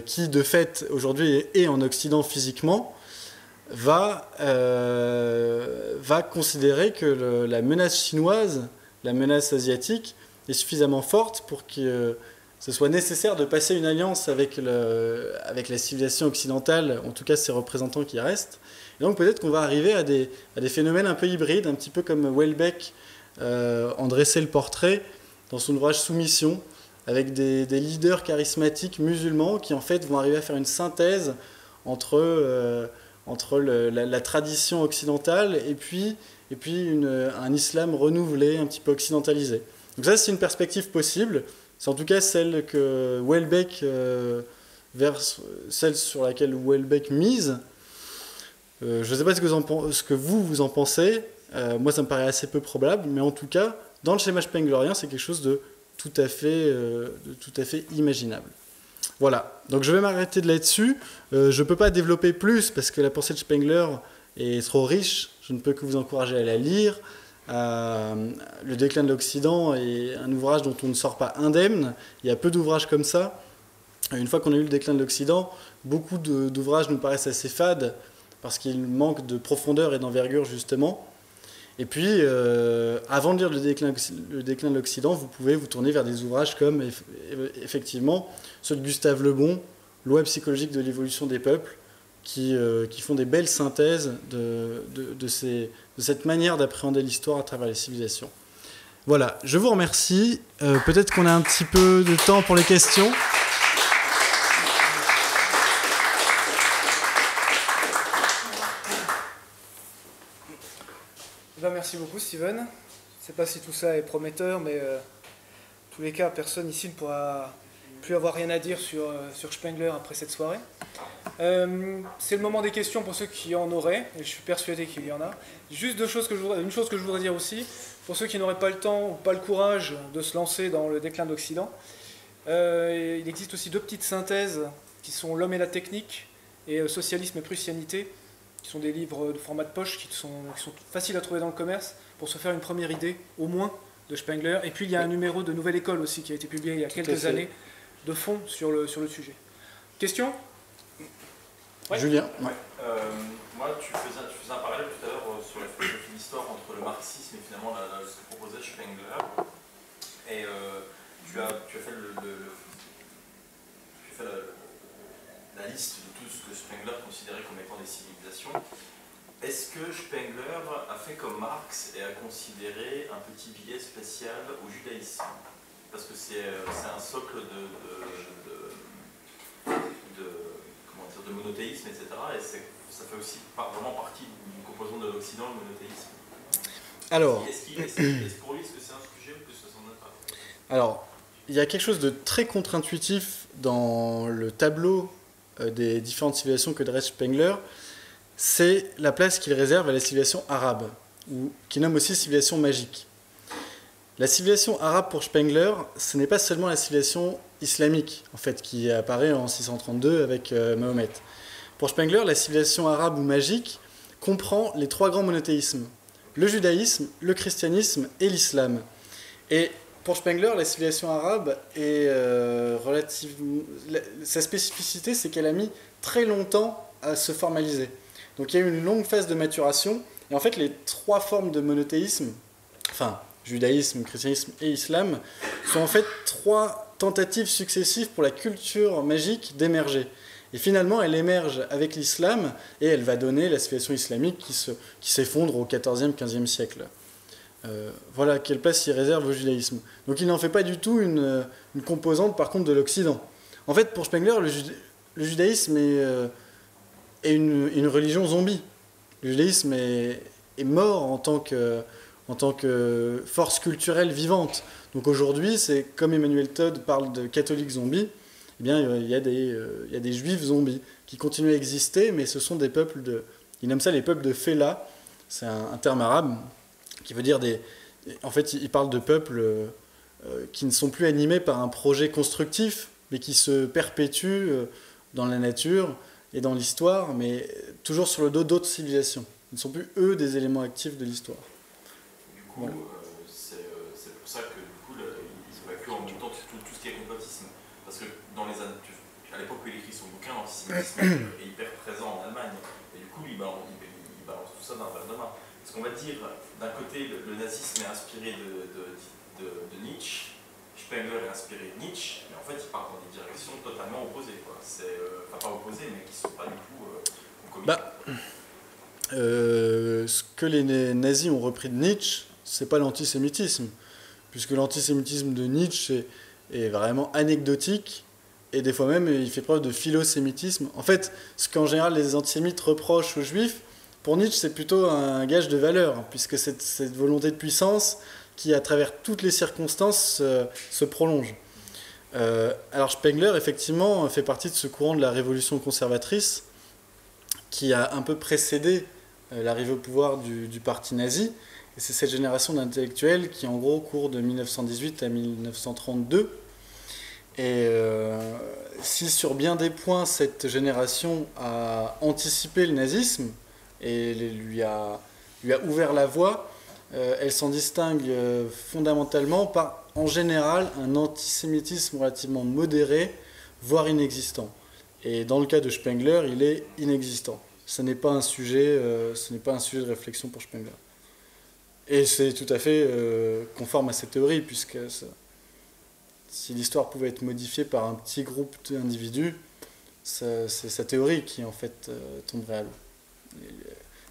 qui de fait aujourd'hui est en Occident physiquement, va considérer que la menace chinoise, la menace asiatique, est suffisamment forte pour que ce soit nécessaire de passer une alliance avec la civilisation occidentale, en tout cas ses représentants qui restent. Et donc peut-être qu'on va arriver à des phénomènes un peu hybrides, un petit peu comme Houellebecq en dressait le portrait dans son ouvrage Soumission, avec des leaders charismatiques musulmans qui en fait vont arriver à faire une synthèse entre la tradition occidentale et puis un islam renouvelé, un petit peu occidentalisé. Donc ça, c'est une perspective possible. C'est en tout cas celle que Houellebecq, celle sur laquelle Houellebecq mise. Je ne sais pas ce que vous en pensez. Moi, ça me paraît assez peu probable, mais en tout cas, dans le schéma spenglerien, c'est quelque chose de tout à fait imaginable. Voilà, donc je vais m'arrêter de là-dessus. Je ne peux pas développer plus parce que la pensée de Spengler est trop riche. Je ne peux que vous encourager à la lire. Le déclin de l'Occident est un ouvrage dont on ne sort pas indemne. Il y a peu d'ouvrages comme ça. Une fois qu'on a eu le déclin de l'Occident, beaucoup d'ouvrages nous paraissent assez fades parce qu'ils manquent de profondeur et d'envergure justement. Et puis, avant de lire le déclin de l'Occident, vous pouvez vous tourner vers des ouvrages comme, effectivement, ceux de Gustave Le Bon, Loi psychologique de l'évolution des peuples, qui font des belles synthèses de cette manière d'appréhender l'histoire à travers les civilisations. Voilà, je vous remercie. Peut-être qu'on a un petit peu de temps pour les questions. Merci beaucoup, Steven. Je ne sais pas si tout ça est prometteur, mais en tous les cas, personne ici ne pourra plus avoir rien à dire sur Spengler après cette soirée. C'est le moment des questions pour ceux qui en auraient, et je suis persuadé qu'il y en a. Juste une chose que je voudrais dire aussi, pour ceux qui n'auraient pas le temps ou pas le courage de se lancer dans le déclin d'Occident, il existe aussi 2 petites synthèses qui sont L'homme et la technique et Socialisme et prussianité, qui sont des livres de format de poche qui sont faciles à trouver dans le commerce pour se faire une première idée, au moins, de Spengler. Et puis il y a un numéro de Nouvelle École aussi qui a été publié il y a quelques années de fond sur le sujet. Question? Ouais. Julien? Ouais. Moi, tu faisais un parallèle tout à l'heure sur la philosophie d'histoire entre le marxisme et finalement ce que proposait Spengler. Et tu as fait la liste de tout ce que Spengler considérait comme étant des civilisations. Est-ce que Spengler a fait comme Marx et a considéré un petit biais spécial au judaïsme? Parce que c'est un socle de monothéisme, etc. Et ça fait aussi vraiment partie d'une composante de l'Occident, le monothéisme. Alors, pour lui, est-ce que c'est un sujet ou que ça s'en est pas? Alors, il y a quelque chose de très contre-intuitif dans le tableau des différentes civilisations que dresse Spengler, c'est la place qu'il réserve à la civilisation arabe, ou qu'il nomme aussi civilisation magique. La civilisation arabe pour Spengler, ce n'est pas seulement la civilisation islamique, en fait, qui apparaît en 632 avec Mahomet. Pour Spengler, la civilisation arabe ou magique comprend les trois grands monothéismes, le judaïsme, le christianisme et l'islam. Et pour Spengler, la civilisation arabe est relativement... Sa spécificité, c'est qu'elle a mis très longtemps à se formaliser. Donc il y a eu une longue phase de maturation, et en fait les trois formes de monothéisme, enfin judaïsme, christianisme et islam, sont en fait trois tentatives successives pour la culture magique d'émerger. Et finalement, elle émerge avec l'islam, et elle va donner la civilisation islamique qui s'effondre au XIVe, XVe siècle. Voilà quelle place il réserve au judaïsme. Donc il n'en fait pas du tout une composante par contre de l'Occident. En fait, pour Spengler, le judaïsme est une religion zombie. Le judaïsme est mort en tant que force culturelle vivante. Donc aujourd'hui, c'est comme Emmanuel Todd parle de catholiques zombies, eh bien, il y a des juifs zombies qui continuent à exister, mais ce sont des peuples il nomme ça les peuples de Fela, c'est un terme arabe qui veut dire en fait, il parle de peuples qui ne sont plus animés par un projet constructif, mais qui se perpétuent dans la nature et dans l'histoire, mais toujours sur le dos d'autres civilisations. Ils ne sont plus, eux, des éléments actifs de l'histoire. Du coup, voilà. C'est pour ça que du coup, il évacue en même temps tout ce qui est complotisme. Parce que à l'époque où il écrit son bouquin, l'antisémitisme est hyper présent en Allemagne. Et du coup, il balance tout ça d'un verre de main. Parce qu'on va dire, d'un côté, le nazisme est inspiré de Nietzsche, Spengler est inspiré de Nietzsche, mais en fait, il part dans des directions totalement opposées, quoi. Enfin, pas opposées, mais qui ne sont pas du tout concomitantes. Ce que les nazis ont repris de Nietzsche, c'est pas l'antisémitisme, puisque l'antisémitisme de Nietzsche est vraiment anecdotique, et des fois même, il fait preuve de philosémitisme. En fait, ce qu'en général les antisémites reprochent aux juifs, pour Nietzsche, c'est plutôt un gage de valeur, puisque c'est cette volonté de puissance qui, à travers toutes les circonstances, se prolonge. Alors Spengler, effectivement, fait partie de ce courant de la révolution conservatrice qui a un peu précédé l'arrivée au pouvoir du parti nazi. Et c'est cette génération d'intellectuels qui, en gros, court de 1918 à 1932. Et si sur bien des points, cette génération a anticipé le nazisme, et lui a ouvert la voie, elle s'en distingue fondamentalement par, en général, un antisémitisme relativement modéré, voire inexistant. Et dans le cas de Spengler, il est inexistant. Ce n'est pas un sujet de réflexion pour Spengler. Et c'est tout à fait conforme à cette théorie, puisque si l'histoire pouvait être modifiée par un petit groupe d'individus, c'est sa théorie qui, en fait, tomberait à l'eau.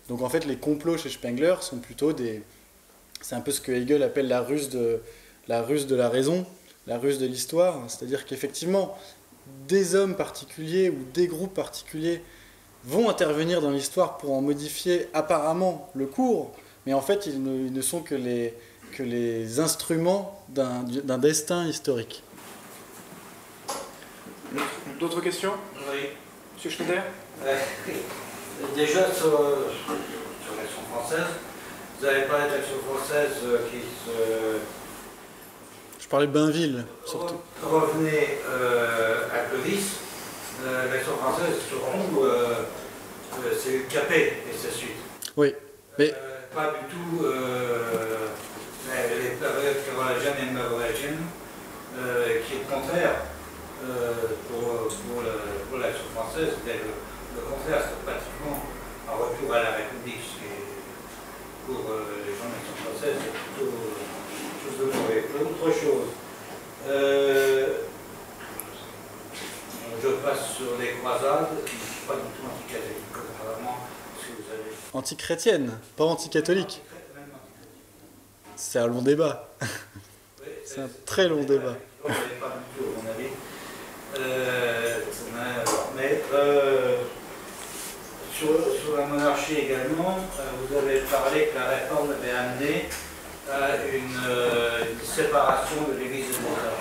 Donc en fait les complots chez Spengler sont plutôt c'est un peu ce que Hegel appelle la ruse de la raison, la ruse de l'histoire, c'est-à-dire qu'effectivement des hommes particuliers ou des groupes particuliers vont intervenir dans l'histoire pour en modifier apparemment le cours, mais en fait ils ne sont que les instruments d'un destin historique. D'autres questions? Oui. Monsieur Schneider? Déjà sur l'Action française, vous avez parlé de l'Action française qui se... Je parlais de Bainville, surtout. Revenez à Clovis, l'Action française, surtout, c'est Capet et sa suite. Oui, mais... pas du tout les périodes qui la Geneva Religion, qui est contraire pour l'action française. Le contraire, c'est pratiquement un retour à la République, ce qui est, pour les gens de l'action française, c'est plutôt chose de mauvais. Autre chose. Je passe sur les croisades, qui ne sont pas du tout anticatholiques, contrairement à ce que vous avez. Antichrétienne, pas anticatholique. C'est un long débat. Oui, C'est un très long débat. On n'est pas du tout, à mon avis. Mais sur la monarchie également, vous avez parlé que la réforme avait amené à une séparation de l'Église et de l'État.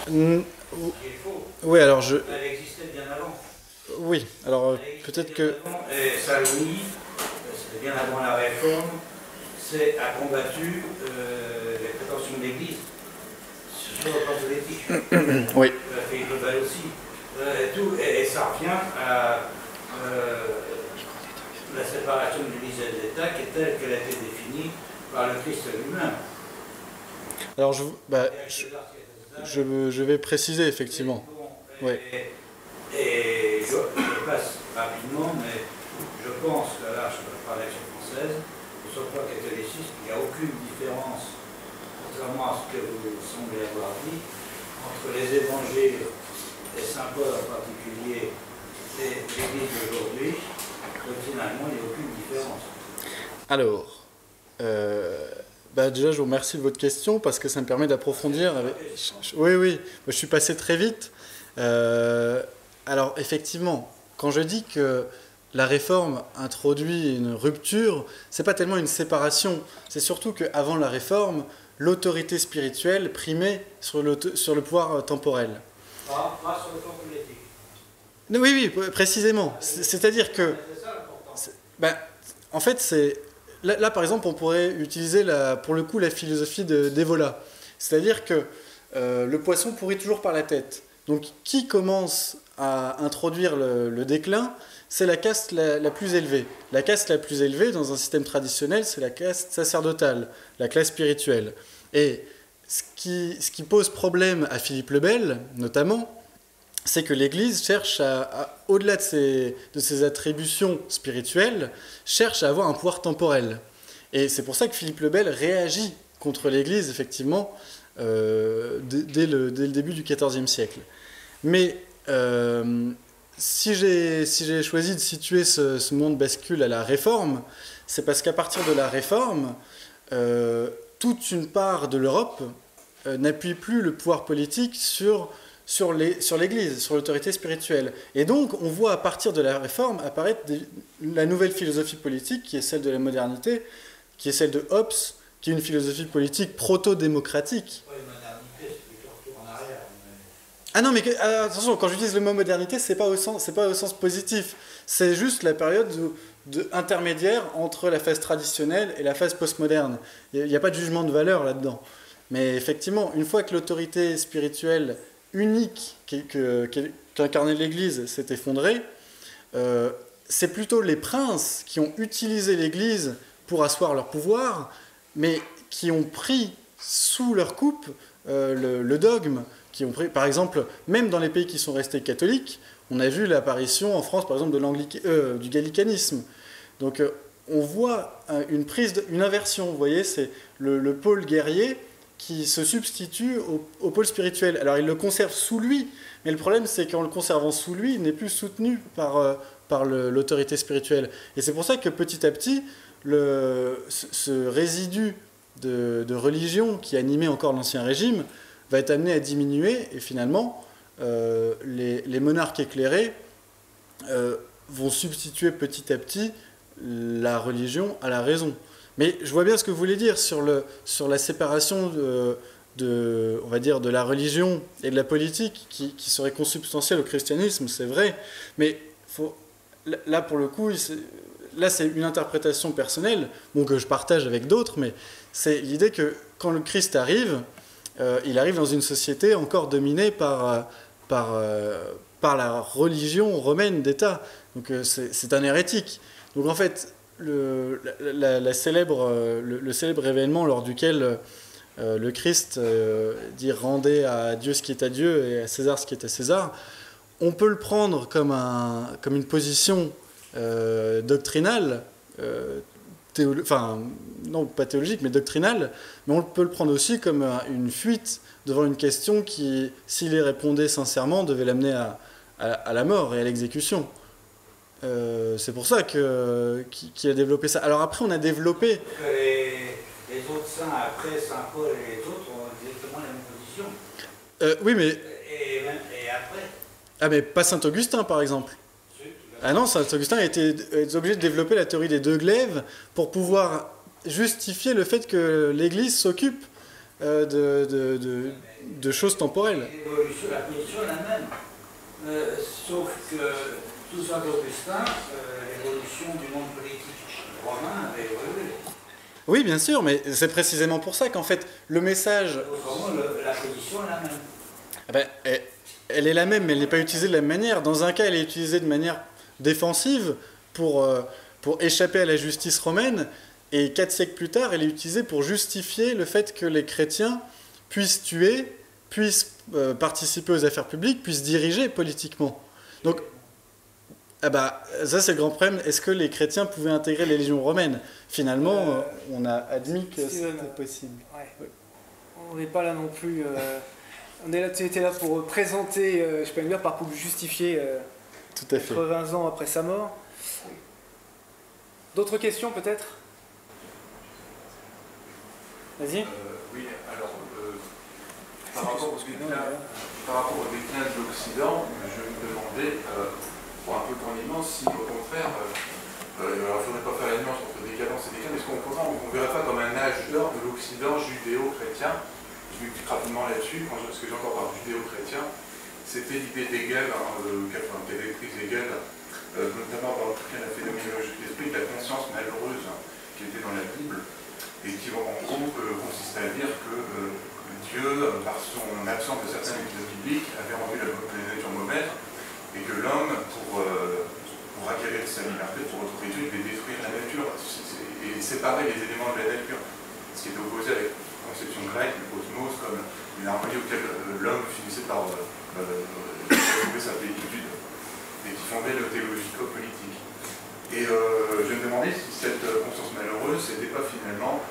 Ce qui est faux. Oui, alors Elle existait bien avant. Oui, alors Elle existait peut-être bien que... avant, et Saint-Louis, c'était bien avant la réforme, a combattu les prétentions de l'Église sur le plan politique. Oui. Philippe le Bel aussi. Et ça revient à la séparation de l'Église et de l'État qui est telle qu'elle a été définie par le Christ lui-même. Alors je vais préciser effectivement. Et je passe rapidement, mais je pense que là, je parle de l'Action française, sur le plan catholicisme, il n'y a aucune différence, contrairement à ce que vous semblez avoir dit, entre les évangiles et Saint Paul en particulier et l'Église d'aujourd'hui. Finalement, il n'y a aucune différence. Alors, déjà, je vous remercie de votre question parce que ça me permet d'approfondir. Oui, je suis passé très vite. Alors, effectivement, quand je dis que la réforme introduit une rupture, c'est pas tellement une séparation, c'est surtout qu'avant la réforme, l'autorité spirituelle primait sur le pouvoir temporel. Pas sur le plan politique. Oui, précisément. C'est-à-dire que... en fait, là, par exemple, on pourrait utiliser pour le coup la philosophie d'Evola. C'est-à-dire que le poisson pourrit toujours par la tête. Donc, qui commence à introduire le déclin ? C'est la caste la plus élevée. La caste la plus élevée, dans un système traditionnel, c'est la caste sacerdotale, la classe spirituelle. Et ce qui pose problème à Philippe le Bel, notamment, c'est que l'Église cherche au-delà de ses attributions spirituelles, cherche à avoir un pouvoir temporel. Et c'est pour ça que Philippe le Bel réagit contre l'Église, effectivement, dès le début du XIVe siècle. Mais si j'ai choisi de situer ce monde bascule à la Réforme, c'est parce qu'à partir de la Réforme, toute une part de l'Europe n'appuie plus le pouvoir politique sur l'Église, sur l'autorité spirituelle. Et donc, on voit à partir de la Réforme apparaître la nouvelle philosophie politique, qui est celle de la modernité, qui est celle de Hobbes, qui est une philosophie politique proto-démocratique. Ah non, mais attention, quand j'utilise le mot modernité, c'est pas au sens positif. C'est juste la période intermédiaire entre la phase traditionnelle et la phase postmoderne. Il n'y a pas de jugement de valeur là-dedans. Mais effectivement, une fois que l'autorité spirituelle unique qu'incarnait l'Église s'est effondrée, c'est plutôt les princes qui ont utilisé l'Église pour asseoir leur pouvoir, mais qui ont pris sous leur coupe le dogme, qui ont pris, par exemple, même dans les pays qui sont restés catholiques, on a vu l'apparition en France, par exemple, du gallicanisme. Donc on voit une inversion, vous voyez, c'est le pôle guerrier qui se substitue au pôle spirituel. Alors il le conserve sous lui, mais le problème c'est qu'en le conservant sous lui, il n'est plus soutenu par l'autorité spirituelle. Et c'est pour ça que petit à petit, ce résidu de religion qui animait encore l'Ancien Régime va être amené à diminuer, et finalement, les monarques éclairés vont substituer petit à petit la religion à la raison. Mais je vois bien ce que vous voulez dire sur la séparation on va dire, de la religion et de la politique qui serait consubstantielle au christianisme, c'est vrai. Mais là, pour le coup, c'est une interprétation personnelle, que je partage avec d'autres, mais c'est l'idée que quand le Christ arrive, il arrive dans une société encore dominée par la religion romaine d'État. Donc c'est un hérétique. Donc en fait, le célèbre événement lors duquel le Christ dit « rendez à Dieu ce qui est à Dieu et à César ce qui est à César », on peut le prendre comme une position doctrinale, enfin, non pas théologique, mais doctrinale, mais on peut le prendre aussi comme une fuite devant une question qui, s'il y répondait sincèrement, devait l'amener à la mort et à l'exécution. C'est pour ça qu'il a développé ça. Alors après, on a développé... Les autres saints, après Saint Paul et les autres, ont exactement la même position. Oui, mais... Et après... Ah, mais pas Saint-Augustin, par exemple. Ah non, Saint-Augustin a été obligé de développer la théorie des deux glaives pour pouvoir justifier le fait que l'Église s'occupe de choses temporelles. La position est la même. Sauf que sous Saint-Augustin, l'évolution du monde politique romain avait évolué. Oui, bien sûr, mais c'est précisément pour ça qu'en fait, le message... Autrement, la position est la même. Ah ben, elle est la même, mais elle n'est pas utilisée de la même manière. Dans un cas, elle est utilisée de manière défensive pour échapper à la justice romaine, et 4 siècles plus tard, elle est utilisée pour justifier le fait que les chrétiens puissent tuer, puissent participer aux affaires publiques, puissent diriger politiquement. Donc, ah bah, ça c'est le grand problème. Est-ce que les chrétiens pouvaient intégrer les légions romaines ? Finalement, on a admis que c'était possible. Ouais. On n'est pas là non plus... tu étais là pour présenter Spengler, pas pour lui justifier Tout à fait. 80 ans après sa mort. D'autres questions peut-être ? Vas-y. Oui, alors, par rapport au déclin de l'Occident, je me demandais, pour un peu grandement, si au contraire, alors il ne faudrait pas faire la nuance entre décadence et déclin, mais est-ce qu'on ne verrait pas comme un âge d'or de l'Occident judéo-chrétien? Je m'explique rapidement là-dessus, ce que j'entends par judéo-chrétien, c'était l'idée d'Hegel, qui avait pris Hegel, notamment dans le bouquin La phénoménologie de l'esprit, de la conscience malheureuse qui était dans la Bible, et qui en gros consistait à dire que Dieu, par son absence de certaines études bibliques, avait rendu la nature mauvaise, et que l'homme, pour acquérir sa liberté, pour retrouver Dieu, il devait détruire la nature et séparer les éléments de la nature, ce qui est opposé avec la conception grecque, le cosmos, comme une harmonie auquel l'homme finissait par trouver sa plénitude, et qui fondait le théologico-politique. Et je me demandais si cette conscience malheureuse, c'était pas finalement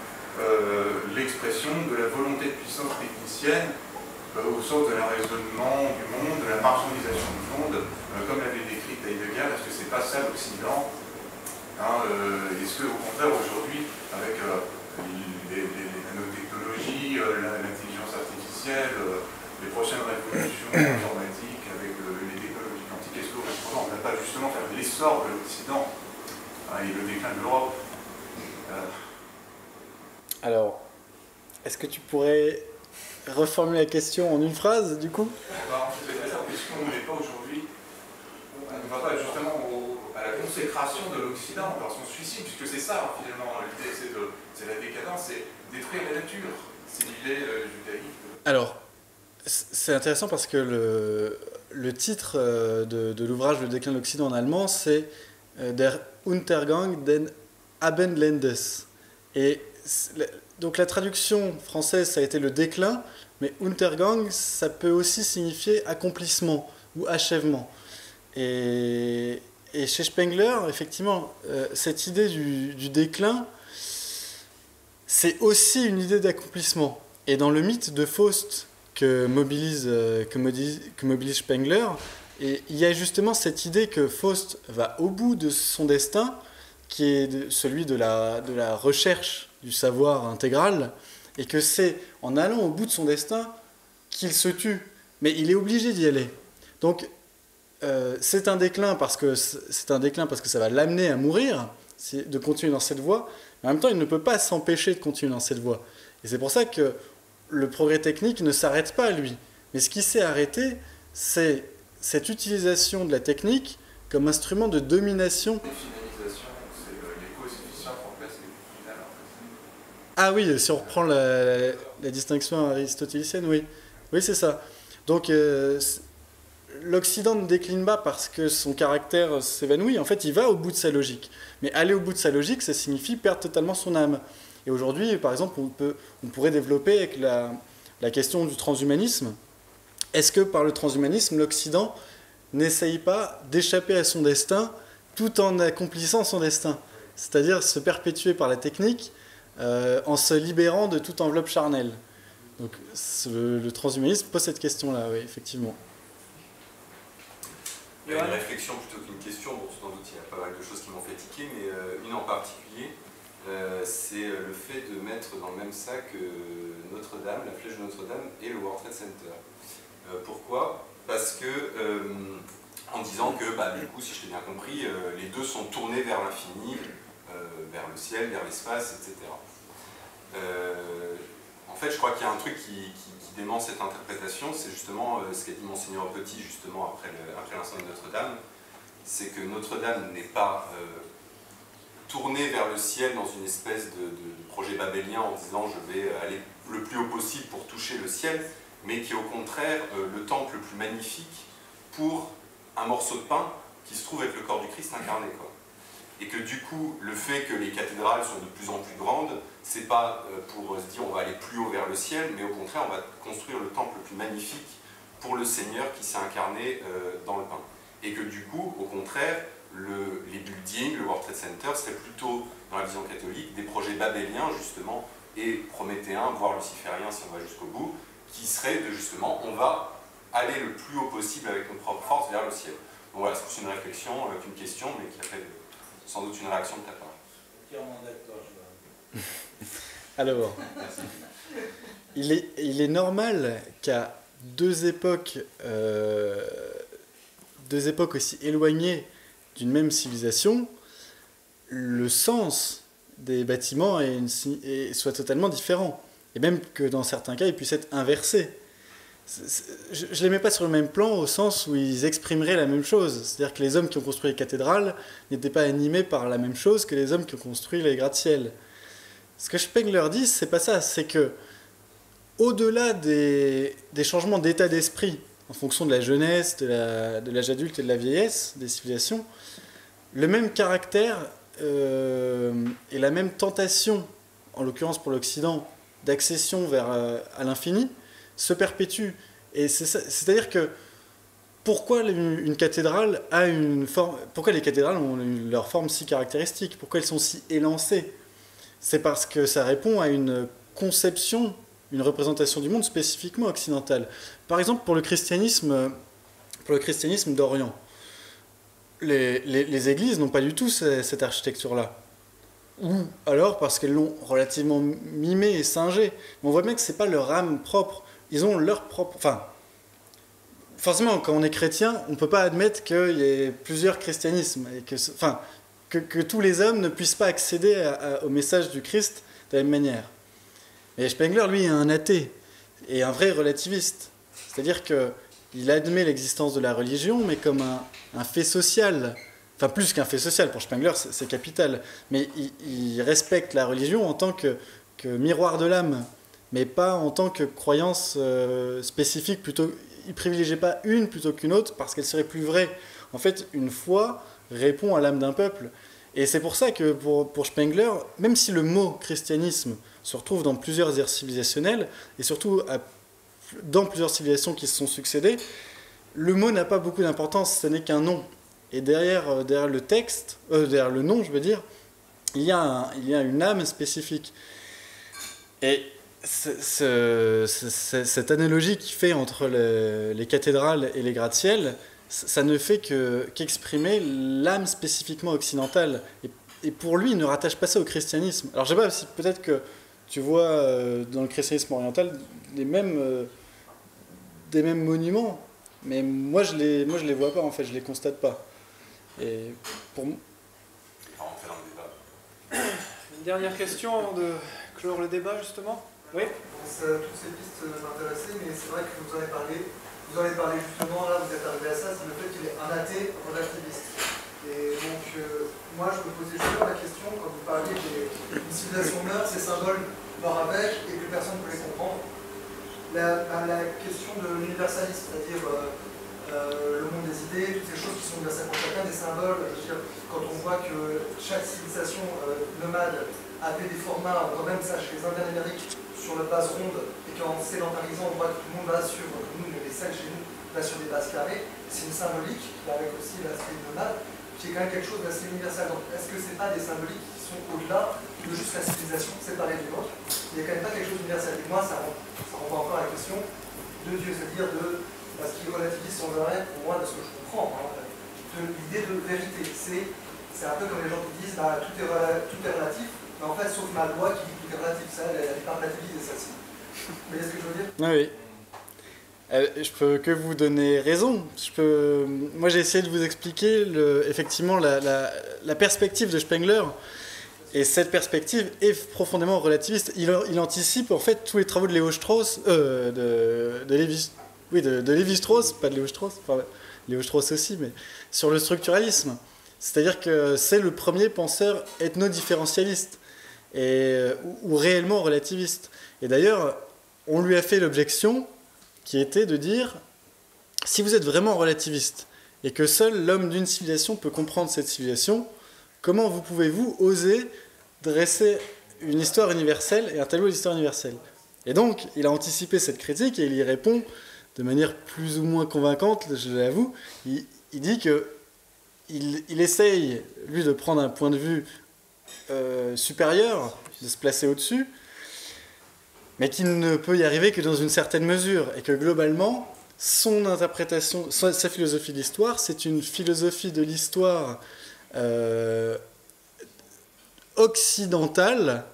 l'expression de la volonté de puissance technicienne au sens de la raisonnement du monde, de la marchandisation du monde, comme l'avait décrit Heidegger. Est-ce que c'est pas ça l'Occident, hein, est-ce qu'au contraire aujourd'hui, avec les nanotechnologies, l'intelligence artificielle, les prochaines révolutions informatiques avec les technologies quantiques, est-ce qu'on n'a pas justement fait l'essor de l'Occident et le déclin de l'Europe? Alors, est-ce que tu pourrais reformuler la question en une phrase, du coup? C'est très simple, puisqu'on n'est pas aujourd'hui, on ne va pas justement à la consécration de l'Occident par son suicide, puisque c'est ça, finalement, l'idée, c'est la décadence, c'est détruire la nature, c'est l'idée judaïque. Alors, c'est intéressant parce que le titre de l'ouvrage Le déclin de l'Occident en allemand, c'est Der Untergang des Abendlandes. Et donc la traduction française, ça a été le déclin, mais Untergang, ça peut aussi signifier accomplissement ou achèvement. Et chez Spengler, effectivement, cette idée du déclin, c'est aussi une idée d'accomplissement. Et dans le mythe de Faust que mobilise Spengler, et il y a justement cette idée que Faust va au bout de son destin, qui est celui de la recherche du savoir intégral, et que c'est en allant au bout de son destin qu'il se tue. Mais il est obligé d'y aller. Donc, c'est un déclin parce que ça va l'amener à mourir, de continuer dans cette voie, mais en même temps, il ne peut pas s'empêcher de continuer dans cette voie. Et c'est pour ça que le progrès technique ne s'arrête pas, lui. Mais ce qui s'est arrêté, c'est cette utilisation de la technique comme instrument de domination. Ah oui, si on reprend la distinction aristotélicienne, oui. Oui, c'est ça. Donc, l'Occident ne décline pas parce que son caractère s'évanouit. En fait, il va au bout de sa logique. Mais aller au bout de sa logique, ça signifie perdre totalement son âme. Et aujourd'hui, par exemple, on pourrait développer avec la question du transhumanisme. Est-ce que par le transhumanisme, l'Occident n'essaye pas d'échapper à son destin tout en accomplissant son destin? C'est-à-dire se perpétuer par la technique en se libérant de toute enveloppe charnelle. Donc le transhumanisme pose cette question-là, oui, effectivement. Il y a une réflexion plutôt qu'une question, bon, sans doute il y a pas mal de choses qui m'ont fait tiquer, mais une en particulier, c'est le fait de mettre dans le même sac Notre-Dame, la flèche de Notre-Dame et le World Trade Center. Pourquoi? Parce que, en disant que, du coup, si je t'ai bien compris, les deux sont tournés vers l'infini, vers le ciel, vers l'espace, etc. En fait, je crois qu'il y a un truc qui dément cette interprétation, c'est justement ce qu'a dit Monseigneur Petit, justement, après l'incendie de Notre-Dame, c'est que Notre-Dame n'est pas tournée vers le ciel dans une espèce de projet babélien en disant « je vais aller le plus haut possible pour toucher le ciel », mais qui est au contraire le temple le plus magnifique pour un morceau de pain qui se trouve avec le corps du Christ incarné, quoi. Et que du coup, le fait que les cathédrales sont de plus en plus grandes, c'est pas pour se dire on va aller plus haut vers le ciel, mais au contraire, on va construire le temple le plus magnifique pour le Seigneur qui s'est incarné dans le pain. Et que du coup, au contraire, les buildings, le World Trade Center, serait plutôt, dans la vision catholique, des projets babéliens, justement, et prométhéens, voire lucifériens si on va jusqu'au bout, qui serait de justement, on va aller le plus haut possible avec nos propres forces vers le ciel. Donc voilà, c'est plus une réflexion qu'une question, mais qui appelle sans doute une réaction de ta part. Entièrement d'accord, je Alors, il est normal qu'à deux époques aussi éloignées d'une même civilisation, le sens des bâtiments soit totalement différent. Et même que dans certains cas, il puisse être inversé. Je ne les mets pas sur le même plan au sens où ils exprimeraient la même chose. C'est-à-dire que les hommes qui ont construit les cathédrales n'étaient pas animés par la même chose que les hommes qui ont construit les gratte-ciel. Ce que Spengler dit, c'est pas ça. C'est que, au-delà des changements d'état d'esprit, en fonction de la jeunesse, de l'âge adulte et de la vieillesse des civilisations, le même caractère et la même tentation, en l'occurrence pour l'Occident, d'accession à l'infini, se perpétue. Et c'est-à-dire que pourquoi une cathédrale a une forme, pourquoi les cathédrales ont leur forme si caractéristique, pourquoi elles sont si élancées? C'est parce que ça répond à une conception, une représentation du monde spécifiquement occidentale. Par exemple, pour le christianisme d'Orient, les églises n'ont pas du tout cette architecture-là. Ou alors parce qu'elles l'ont relativement mimée et singée. Mais on voit bien que ce n'est pas leur âme propre. Ils ont leur propre... Enfin, forcément, quand on est chrétien, on ne peut pas admettre qu'il y ait plusieurs christianismes. Et que tous les hommes ne puissent pas accéder au message du Christ de la même manière. Et Spengler, lui, est un athée et un vrai relativiste. C'est-à-dire qu'il admet l'existence de la religion, mais comme un fait social. Enfin, plus qu'un fait social, pour Spengler, c'est capital. Mais il respecte la religion en tant que miroir de l'âme, mais pas en tant que croyance spécifique. Plutôt, il ne privilégiait pas une plutôt qu'une autre, parce qu'elle serait plus vraie. En fait, une foi répond à l'âme d'un peuple. Et c'est pour ça que pour Spengler, même si le mot christianisme se retrouve dans plusieurs ères civilisationnelles, et surtout dans plusieurs civilisations qui se sont succédées, le mot n'a pas beaucoup d'importance, ce n'est qu'un nom. Et derrière le texte, derrière le nom, je veux dire, il y a une âme spécifique. Et cette analogie qu'il fait entre les cathédrales et les gratte-ciel, ça ne fait qu'exprimer l'âme spécifiquement occidentale. Et pour lui, il ne rattache pas ça au christianisme. Alors je ne sais pas si peut-être que tu vois dans le christianisme oriental des mêmes monuments, mais moi je les vois pas en fait, je les constate pas. Et pour moi... Une dernière question avant de clore le débat justement. Oui. Toutes ces pistes m'intéressaient, mais c'est vrai que vous en avez parlé justement, là vous êtes arrivé à ça, c'est le fait qu'il est un athée relativiste. Et donc, moi je me posais justement la question, quand vous parliez d'une civilisation meurt, ces symboles meurent avec et plus personne ne peut les comprendre. La question de l'universalisme, c'est-à-dire le monde des idées, toutes ces choses qui sont universelles pour chacun, des symboles. Je veux dire, quand on voit que chaque civilisation nomade appeler des formats, on voit même ça chez les Indiens d'Amérique, sur la base ronde, et qu'en sédentarisant, on voit que tout le monde va sur, nous, les selles chez nous, va sur des bases carrées, c'est une symbolique, avec aussi l'aspect nomade, qui est quand même quelque chose d'assez universel. Donc, est-ce que ce n'est pas des symboliques qui sont au-delà de juste la civilisation séparée d'une autre? Il n'y a quand même pas quelque chose d'universel. Et moi, ça renvoie encore à la question de Dieu, c'est-à-dire de ce qui relativise sans arrêt, pour moi, de ce que je comprends, hein, de l'idée de vérité. C'est un peu comme les gens qui disent bah, tout est relatif, mais en fait, sauf ma loi qui dit que tout est relatif. Ça, elle n'est pas relativisée, celle-ci. Vous voyez ce que je veux dire? Oui. Je peux que vous donner raison. Moi, j'ai essayé de vous expliquer effectivement la perspective de Spengler. Et cette perspective est profondément relativiste. Il anticipe en fait tous les travaux de Lévi-Strauss, de Lévi-Strauss, pas de Lévi-Strauss, enfin Lévi-Strauss aussi, mais sur le structuralisme. C'est-à-dire que c'est le premier penseur ethno-différentialiste ou réellement relativiste. Et d'ailleurs, on lui a fait l'objection qui était de dire, si vous êtes vraiment relativiste et que seul l'homme d'une civilisation peut comprendre cette civilisation, comment vous pouvez-vous oser dresser une histoire universelle et un tableau d'histoire universelle? Et donc, il a anticipé cette critique et il y répond de manière plus ou moins convaincante, je l'avoue. Il dit qu'il essaye, lui, de prendre un point de vue supérieur, de se placer au-dessus, mais qu'il ne peut y arriver que dans une certaine mesure, et que globalement, son interprétation, sa philosophie de l'histoire, c'est une philosophie de l'histoire occidentale,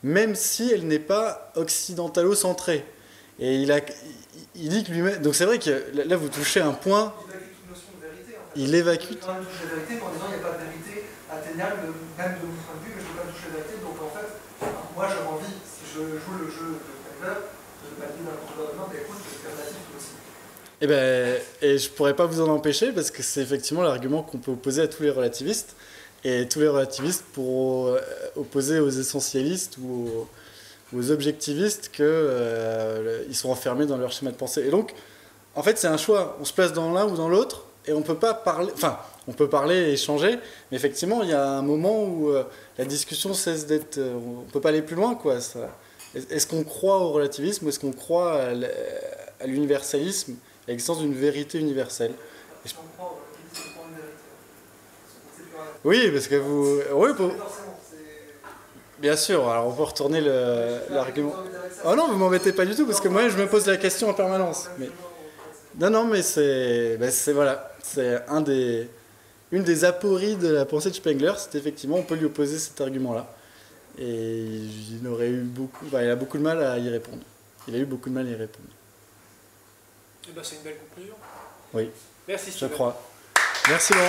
même si elle n'est pas occidentalo-centrée. Et il dit que lui-même... Donc c'est vrai que là, vous touchez un point... Il évacue toute notion de vérité, en fait. Il évacue... Il touche la vérité, en disant il n'y a pas de vérité atteignable, même de mon point de vue, mais je ne peux pas toucher la vérité. Donc en fait, moi j'ai envie, si je joue le jeu de Spengler, de ne pas dire n'importe quoi, mais écoute, je vais faire relatif aussi. Et je ne pourrais pas vous en empêcher, parce que c'est effectivement l'argument qu'on peut opposer à tous les relativistes, et tous les relativistes pour opposer aux essentialistes ou aux objectivistes qu'ils sont enfermés dans leur schéma de pensée. Et donc, en fait, c'est un choix. On se place dans l'un ou dans l'autre, et on ne peut pas parler... Enfin, on peut parler et échanger, mais effectivement, il y a un moment où la discussion cesse d'être... on ne peut pas aller plus loin, quoi. Est-ce qu'on croit au relativisme ou est-ce qu'on croit à l'universalisme, à l'existence d'une vérité universelle? Oui, parce que vous... Oui, bien sûr, alors on peut retourner l'argument. Oh non, vous m'embêtez pas du tout, parce que moi, je me pose la question en permanence. Mais... Non, mais c'est voilà, c'est une des apories de la pensée de Spengler, c'est effectivement, on peut lui opposer cet argument-là. Et il a beaucoup de mal à y répondre. Il a eu beaucoup de mal à y répondre. Et ben, c'est une belle conclusion. Oui, merci, je Steven. crois. Merci Laurent.